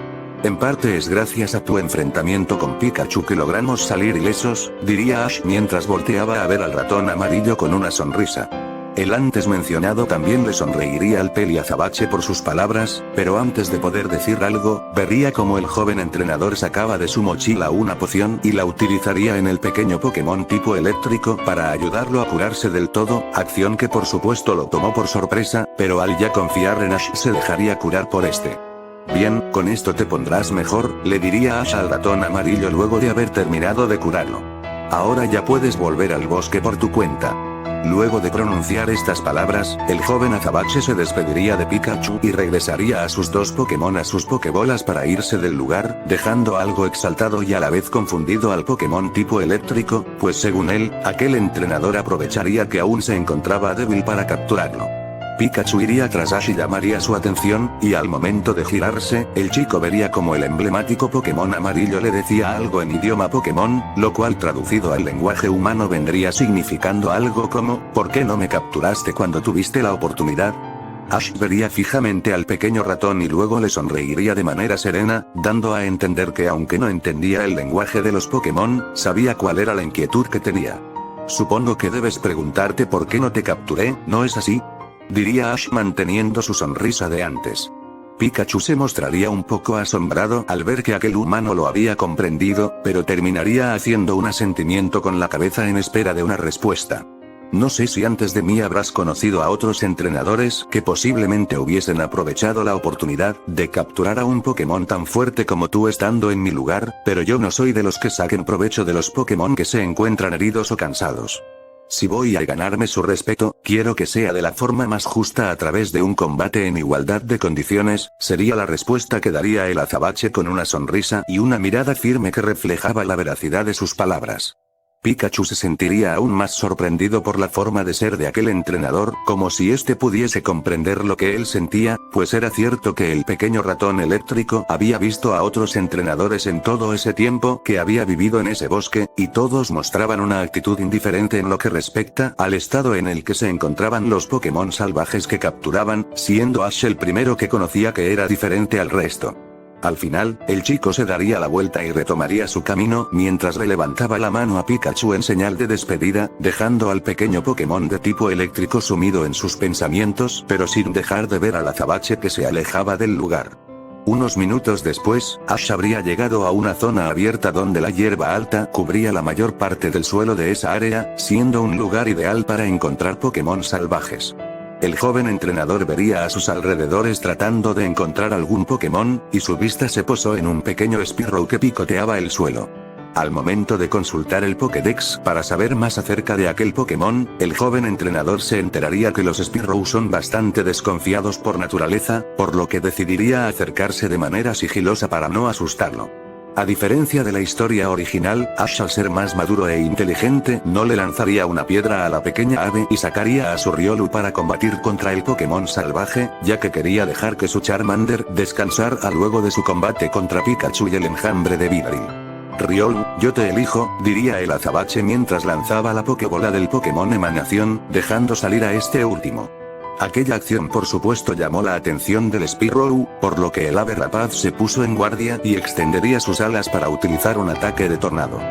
En parte es gracias a tu enfrentamiento con Pikachu que logramos salir ilesos, diría Ash mientras volteaba a ver al ratón amarillo con una sonrisa. El antes mencionado también le sonreiría al peli azabache por sus palabras, pero antes de poder decir algo, vería como el joven entrenador sacaba de su mochila una poción y la utilizaría en el pequeño Pokémon tipo eléctrico para ayudarlo a curarse del todo, acción que por supuesto lo tomó por sorpresa, pero al ya confiar en Ash se dejaría curar por este. Bien, con esto te pondrás mejor, le diría Ash al ratón amarillo luego de haber terminado de curarlo. Ahora ya puedes volver al bosque por tu cuenta. Luego de pronunciar estas palabras, el joven azabache se despediría de Pikachu y regresaría a sus dos Pokémon a sus Pokébolas para irse del lugar, dejando algo exaltado y a la vez confundido al Pokémon tipo eléctrico, pues según él, aquel entrenador aprovecharía que aún se encontraba débil para capturarlo. Pikachu iría tras Ash y llamaría su atención, y al momento de girarse, el chico vería como el emblemático Pokémon amarillo le decía algo en idioma Pokémon, lo cual traducido al lenguaje humano vendría significando algo como, ¿por qué no me capturaste cuando tuviste la oportunidad? Ash vería fijamente al pequeño ratón y luego le sonreiría de manera serena, dando a entender que aunque no entendía el lenguaje de los Pokémon, sabía cuál era la inquietud que tenía. Supongo que debes preguntarte por qué no te capturé, ¿no es así?, diría Ash manteniendo su sonrisa de antes. Pikachu se mostraría un poco asombrado al ver que aquel humano lo había comprendido, pero terminaría haciendo un asentimiento con la cabeza en espera de una respuesta. No sé si antes de mí habrás conocido a otros entrenadores que posiblemente hubiesen aprovechado la oportunidad de capturar a un Pokémon tan fuerte como tú estando en mi lugar, pero yo no soy de los que saquen provecho de los Pokémon que se encuentran heridos o cansados. Si voy a ganarme su respeto, quiero que sea de la forma más justa a través de un combate en igualdad de condiciones, sería la respuesta que daría el azabache con una sonrisa y una mirada firme que reflejaba la veracidad de sus palabras. Pikachu se sentiría aún más sorprendido por la forma de ser de aquel entrenador, como si éste pudiese comprender lo que él sentía, pues era cierto que el pequeño ratón eléctrico había visto a otros entrenadores en todo ese tiempo que había vivido en ese bosque, y todos mostraban una actitud indiferente en lo que respecta al estado en el que se encontraban los Pokémon salvajes que capturaban, siendo Ash el primero que conocía que era diferente al resto. Al final, el chico se daría la vuelta y retomaría su camino mientras le levantaba la mano a Pikachu en señal de despedida, dejando al pequeño Pokémon de tipo eléctrico sumido en sus pensamientos, pero sin dejar de ver al azabache que se alejaba del lugar. Unos minutos después, Ash habría llegado a una zona abierta donde la hierba alta cubría la mayor parte del suelo de esa área, siendo un lugar ideal para encontrar Pokémon salvajes. El joven entrenador vería a sus alrededores tratando de encontrar algún Pokémon, y su vista se posó en un pequeño Spearow que picoteaba el suelo. Al momento de consultar el Pokédex para saber más acerca de aquel Pokémon, el joven entrenador se enteraría que los Spearow son bastante desconfiados por naturaleza, por lo que decidiría acercarse de manera sigilosa para no asustarlo. A diferencia de la historia original, Ash al ser más maduro e inteligente no le lanzaría una piedra a la pequeña ave y sacaría a su Riolu para combatir contra el Pokémon salvaje, ya que quería dejar que su Charmander descansara luego de su combate contra Pikachu y el enjambre de Vidril. Riolu, yo te elijo, diría el azabache mientras lanzaba la Pokébola del Pokémon Emanación, dejando salir a este último. Aquella acción por supuesto llamó la atención del Spearow, por lo que el ave rapaz se puso en guardia y extendería sus alas para utilizar un ataque de tornado.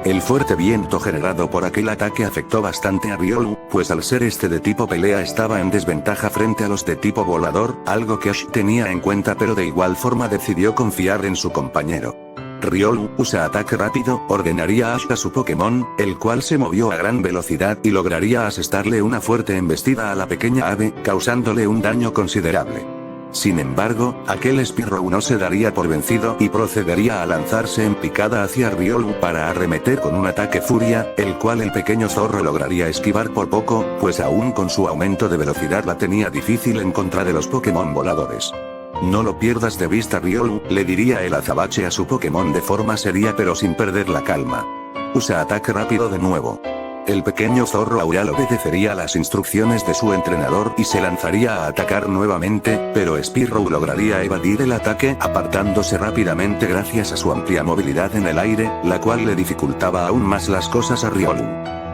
El fuerte viento generado por aquel ataque afectó bastante a Riolu, pues al ser este de tipo pelea estaba en desventaja frente a los de tipo volador, algo que Ash tenía en cuenta pero de igual forma decidió confiar en su compañero. Riolu usa ataque rápido, ordenaría a Ash a su Pokémon, el cual se movió a gran velocidad y lograría asestarle una fuerte embestida a la pequeña ave, causándole un daño considerable. Sin embargo, aquel Spearow no se daría por vencido y procedería a lanzarse en picada hacia Riolu para arremeter con un ataque furia, el cual el pequeño zorro lograría esquivar por poco, pues aún con su aumento de velocidad la tenía difícil en contra de los Pokémon voladores. No lo pierdas de vista Riolu, le diría el azabache a su Pokémon de forma seria pero sin perder la calma. Usa ataque rápido de nuevo. El pequeño zorro Aural obedecería las instrucciones de su entrenador y se lanzaría a atacar nuevamente, pero Spearow lograría evadir el ataque apartándose rápidamente gracias a su amplia movilidad en el aire, la cual le dificultaba aún más las cosas a Riolu.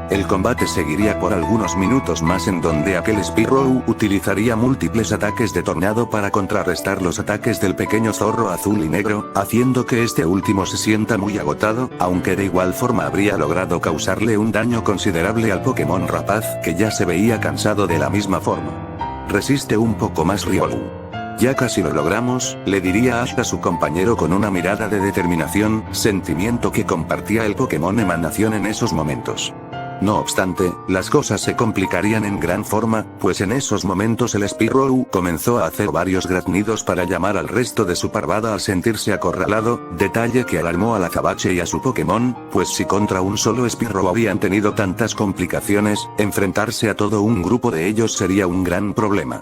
El combate seguiría por algunos minutos más en donde aquel Spearow utilizaría múltiples ataques de tornado para contrarrestar los ataques del pequeño zorro azul y negro, haciendo que este último se sienta muy agotado, aunque de igual forma habría logrado causarle un daño considerable al Pokémon rapaz que ya se veía cansado de la misma forma. Resiste un poco más Riolu. Ya casi lo logramos, le diría Ash a su compañero con una mirada de determinación, sentimiento que compartía el Pokémon Emanación en esos momentos. No obstante, las cosas se complicarían en gran forma, pues en esos momentos el Spearow comenzó a hacer varios graznidos para llamar al resto de su parvada al sentirse acorralado, detalle que alarmó al azabache y a su Pokémon, pues si contra un solo Spearow habían tenido tantas complicaciones, enfrentarse a todo un grupo de ellos sería un gran problema.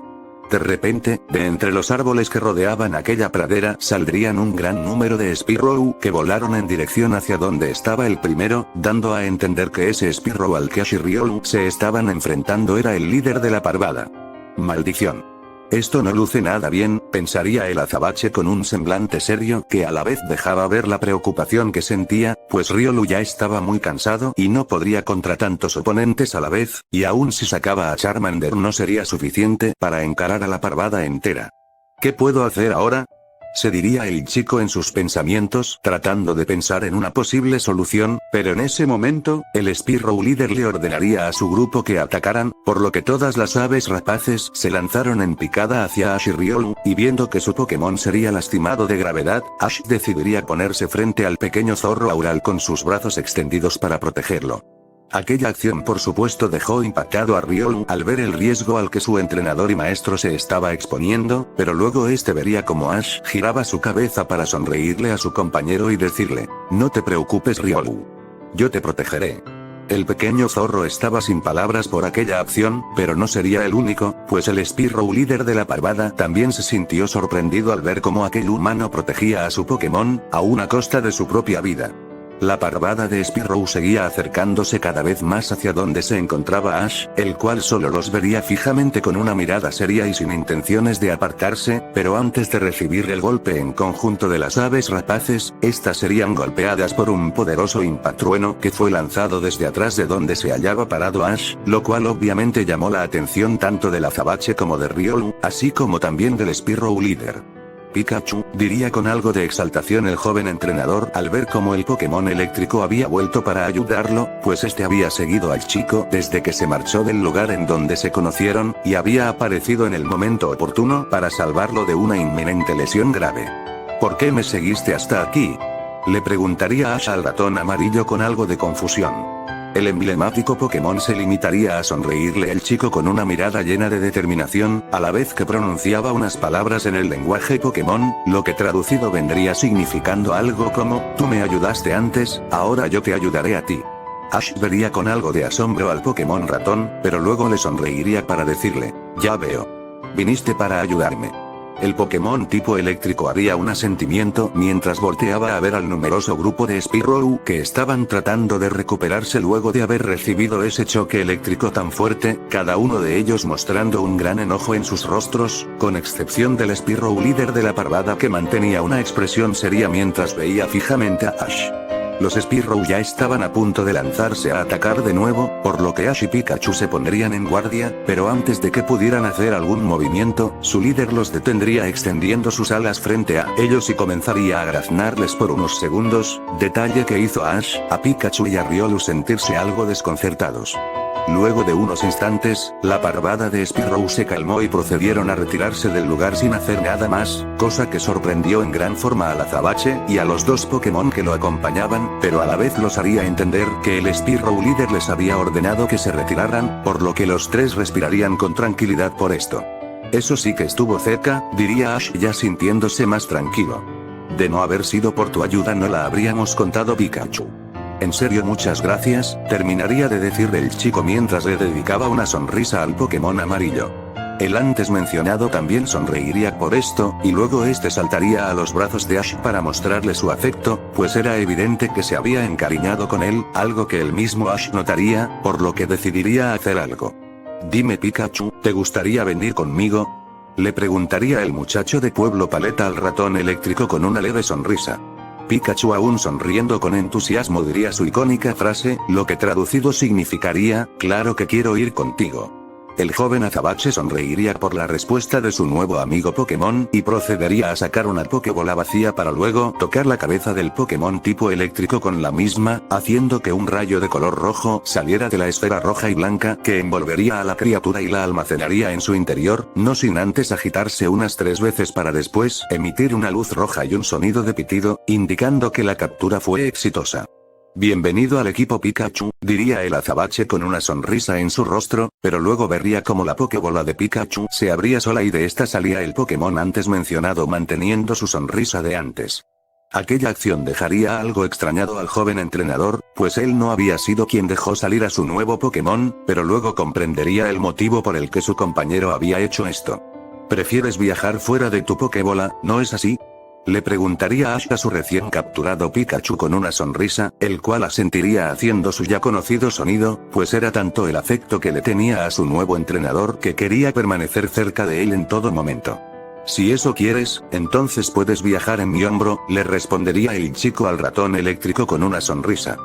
De repente, de entre los árboles que rodeaban aquella pradera saldrían un gran número de Spearow que volaron en dirección hacia donde estaba el primero, dando a entender que ese Spearow al que Ash y Riolu se estaban enfrentando era el líder de la parvada. Maldición. Esto no luce nada bien, pensaría el azabache con un semblante serio que a la vez dejaba ver la preocupación que sentía, pues Riolu ya estaba muy cansado y no podría contra tantos oponentes a la vez, y aun si sacaba a Charmander no sería suficiente para encarar a la parvada entera. ¿Qué puedo hacer ahora?, se diría el chico en sus pensamientos, tratando de pensar en una posible solución, pero en ese momento, el Spearow líder le ordenaría a su grupo que atacaran, por lo que todas las aves rapaces se lanzaron en picada hacia Ash y Riolu, y viendo que su Pokémon sería lastimado de gravedad, Ash decidiría ponerse frente al pequeño zorro aural con sus brazos extendidos para protegerlo. Aquella acción por supuesto dejó impactado a Riolu al ver el riesgo al que su entrenador y maestro se estaba exponiendo, pero luego este vería como Ash giraba su cabeza para sonreírle a su compañero y decirle: "No te preocupes Riolu. Yo te protegeré". El pequeño zorro estaba sin palabras por aquella acción, pero no sería el único, pues el Spearow líder de la parvada también se sintió sorprendido al ver cómo aquel humano protegía a su Pokémon, aún a costa de su propia vida. La parvada de Spearow seguía acercándose cada vez más hacia donde se encontraba Ash, el cual solo los vería fijamente con una mirada seria y sin intenciones de apartarse, pero antes de recibir el golpe en conjunto de las aves rapaces, estas serían golpeadas por un poderoso impactrueno que fue lanzado desde atrás de donde se hallaba parado Ash, lo cual obviamente llamó la atención tanto del azabache como de Riolu, así como también del Spearow líder. Pikachu, diría con algo de exaltación el joven entrenador al ver cómo el Pokémon eléctrico había vuelto para ayudarlo, pues este había seguido al chico desde que se marchó del lugar en donde se conocieron, y había aparecido en el momento oportuno para salvarlo de una inminente lesión grave. ¿Por qué me seguiste hasta aquí?, le preguntaría Ash al ratón amarillo con algo de confusión. El emblemático Pokémon se limitaría a sonreírle el chico con una mirada llena de determinación, a la vez que pronunciaba unas palabras en el lenguaje Pokémon, lo que traducido vendría significando algo como: "Tú me ayudaste antes, ahora yo te ayudaré a ti". Ash vería con algo de asombro al Pokémon ratón, pero luego le sonreiría para decirle: "Ya veo. Viniste para ayudarme". El Pokémon tipo eléctrico haría un asentimiento mientras volteaba a ver al numeroso grupo de Spearow que estaban tratando de recuperarse luego de haber recibido ese choque eléctrico tan fuerte, cada uno de ellos mostrando un gran enojo en sus rostros, con excepción del Spearow líder de la parvada que mantenía una expresión seria mientras veía fijamente a Ash. Los Spearow ya estaban a punto de lanzarse a atacar de nuevo, por lo que Ash y Pikachu se pondrían en guardia, pero antes de que pudieran hacer algún movimiento, su líder los detendría extendiendo sus alas frente a ellos y comenzaría a graznarles por unos segundos, detalle que hizo a Ash, a Pikachu y a Riolu sentirse algo desconcertados. Luego de unos instantes, la parvada de Spearow se calmó y procedieron a retirarse del lugar sin hacer nada más, cosa que sorprendió en gran forma al azabache y a los dos Pokémon que lo acompañaban, pero a la vez los haría entender que el Spearow líder les había ordenado que se retiraran, por lo que los tres respirarían con tranquilidad por esto. Eso sí que estuvo cerca, diría Ash ya sintiéndose más tranquilo. De no haber sido por tu ayuda no la habríamos contado Pikachu. En serio muchas gracias, terminaría de decir el chico mientras le dedicaba una sonrisa al Pokémon amarillo. El antes mencionado también sonreiría por esto, y luego este saltaría a los brazos de Ash para mostrarle su afecto, pues era evidente que se había encariñado con él, algo que el mismo Ash notaría, por lo que decidiría hacer algo. Dime Pikachu, ¿te gustaría venir conmigo?, le preguntaría el muchacho de Pueblo Paleta al ratón eléctrico con una leve sonrisa. Pikachu aún sonriendo con entusiasmo diría su icónica frase, lo que traducido significaría: "Claro que quiero ir contigo". El joven azabache sonreiría por la respuesta de su nuevo amigo Pokémon y procedería a sacar una Pokébola vacía para luego tocar la cabeza del Pokémon tipo eléctrico con la misma, haciendo que un rayo de color rojo saliera de la esfera roja y blanca que envolvería a la criatura y la almacenaría en su interior, no sin antes agitarse unas 3 veces para después emitir una luz roja y un sonido de pitido, indicando que la captura fue exitosa. Bienvenido al equipo Pikachu, diría el azabache con una sonrisa en su rostro, pero luego vería como la Pokébola de Pikachu se abría sola y de esta salía el Pokémon antes mencionado manteniendo su sonrisa de antes. Aquella acción dejaría algo extrañado al joven entrenador, pues él no había sido quien dejó salir a su nuevo Pokémon, pero luego comprendería el motivo por el que su compañero había hecho esto. ¿Prefieres viajar fuera de tu Pokébola, no es así? Le preguntaría Ash a su recién capturado Pikachu con una sonrisa, el cual asentiría haciendo su ya conocido sonido, pues era tanto el afecto que le tenía a su nuevo entrenador que quería permanecer cerca de él en todo momento. Si eso quieres, entonces puedes viajar en mi hombro, le respondería el chico al ratón eléctrico con una sonrisa.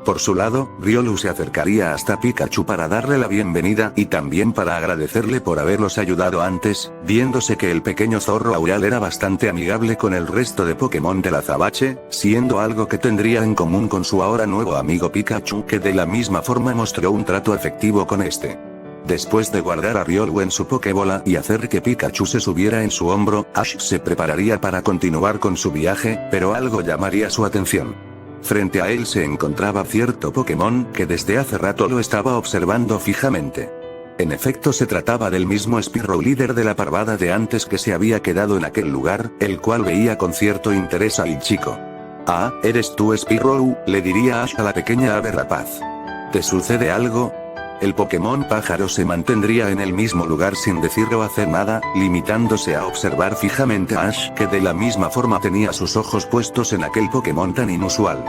Por su lado, Riolu se acercaría hasta Pikachu para darle la bienvenida y también para agradecerle por haberlos ayudado antes, viéndose que el pequeño zorro Aural era bastante amigable con el resto de Pokémon del azabache, siendo algo que tendría en común con su ahora nuevo amigo Pikachu que de la misma forma mostró un trato afectivo con este. Después de guardar a Riolu en su Pokébola y hacer que Pikachu se subiera en su hombro, Ash se prepararía para continuar con su viaje, pero algo llamaría su atención. Frente a él se encontraba cierto Pokémon que desde hace rato lo estaba observando fijamente. En efecto se trataba del mismo Spearow líder de la parvada de antes que se había quedado en aquel lugar, el cual veía con cierto interés al chico. Ah, ¿eres tú Spearow?, le diría Ash a la pequeña ave rapaz. ¿Te sucede algo? El Pokémon pájaro se mantendría en el mismo lugar sin decir o hacer nada, limitándose a observar fijamente a Ash que de la misma forma tenía sus ojos puestos en aquel Pokémon tan inusual.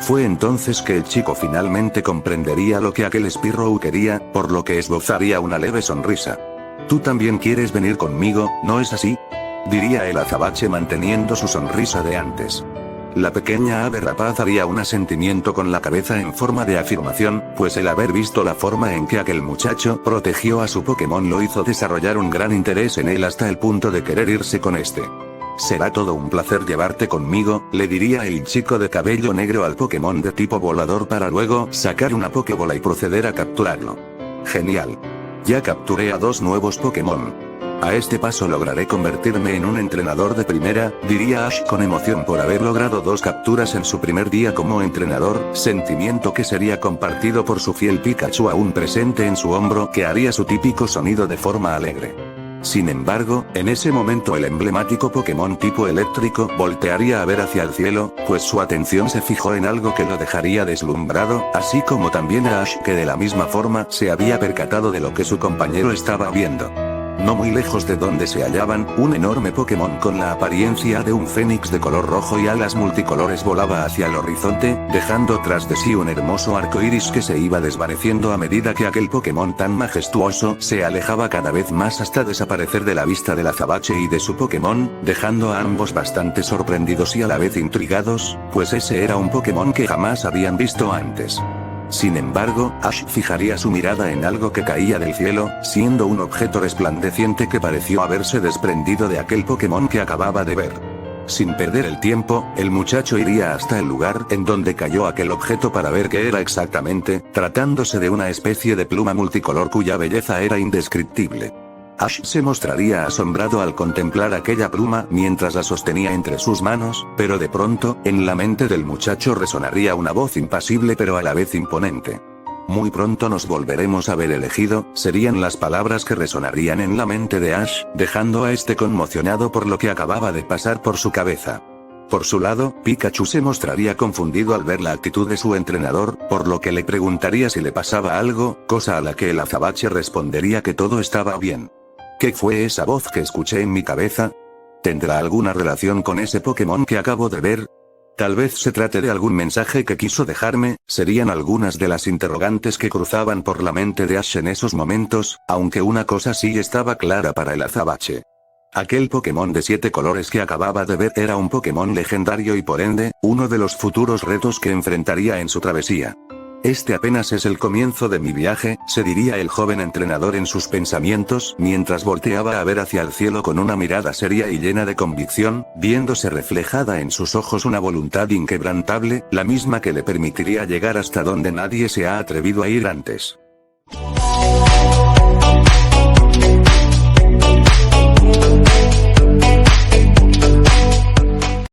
Fue entonces que el chico finalmente comprendería lo que aquel Spearow quería, por lo que esbozaría una leve sonrisa. ¿Tú también quieres venir conmigo, no es así?, diría el azabache manteniendo su sonrisa de antes. La pequeña ave rapaz haría un asentimiento con la cabeza en forma de afirmación, pues el haber visto la forma en que aquel muchacho protegió a su Pokémon lo hizo desarrollar un gran interés en él hasta el punto de querer irse con este. Será todo un placer llevarte conmigo, le diría el chico de cabello negro al Pokémon de tipo volador para luego sacar una Pokébola y proceder a capturarlo. Genial. Ya capturé a 2 nuevos Pokémon. A este paso lograré convertirme en un entrenador de primera, diría Ash con emoción por haber logrado 2 capturas en su primer día como entrenador, sentimiento que sería compartido por su fiel Pikachu aún presente en su hombro que haría su típico sonido de forma alegre. Sin embargo, en ese momento el emblemático Pokémon tipo eléctrico voltearía a ver hacia el cielo, pues su atención se fijó en algo que lo dejaría deslumbrado, así como también a Ash que de la misma forma se había percatado de lo que su compañero estaba viendo. No muy lejos de donde se hallaban, un enorme Pokémon con la apariencia de un fénix de color rojo y alas multicolores volaba hacia el horizonte, dejando tras de sí un hermoso arco iris que se iba desvaneciendo a medida que aquel Pokémon tan majestuoso se alejaba cada vez más hasta desaparecer de la vista del azabache y de su Pokémon, dejando a ambos bastante sorprendidos y a la vez intrigados, pues ese era un Pokémon que jamás habían visto antes. Sin embargo, Ash fijaría su mirada en algo que caía del cielo, siendo un objeto resplandeciente que pareció haberse desprendido de aquel Pokémon que acababa de ver. Sin perder el tiempo, el muchacho iría hasta el lugar en donde cayó aquel objeto para ver qué era exactamente, tratándose de una especie de pluma multicolor cuya belleza era indescriptible. Ash se mostraría asombrado al contemplar aquella pluma mientras la sostenía entre sus manos, pero de pronto, en la mente del muchacho resonaría una voz impasible pero a la vez imponente. Muy pronto nos volveremos a ver elegido, serían las palabras que resonarían en la mente de Ash, dejando a este conmocionado por lo que acababa de pasar por su cabeza. Por su lado, Pikachu se mostraría confundido al ver la actitud de su entrenador, por lo que le preguntaría si le pasaba algo, cosa a la que el azabache respondería que todo estaba bien. ¿Qué fue esa voz que escuché en mi cabeza? ¿Tendrá alguna relación con ese Pokémon que acabo de ver? Tal vez se trate de algún mensaje que quiso dejarme, serían algunas de las interrogantes que cruzaban por la mente de Ash en esos momentos, aunque una cosa sí estaba clara para el azabache. Aquel Pokémon de 7 colores que acababa de ver era un Pokémon legendario y por ende, uno de los futuros retos que enfrentaría en su travesía. Este apenas es el comienzo de mi viaje, se diría el joven entrenador en sus pensamientos, mientras volteaba a ver hacia el cielo con una mirada seria y llena de convicción, viéndose reflejada en sus ojos una voluntad inquebrantable, la misma que le permitiría llegar hasta donde nadie se ha atrevido a ir antes.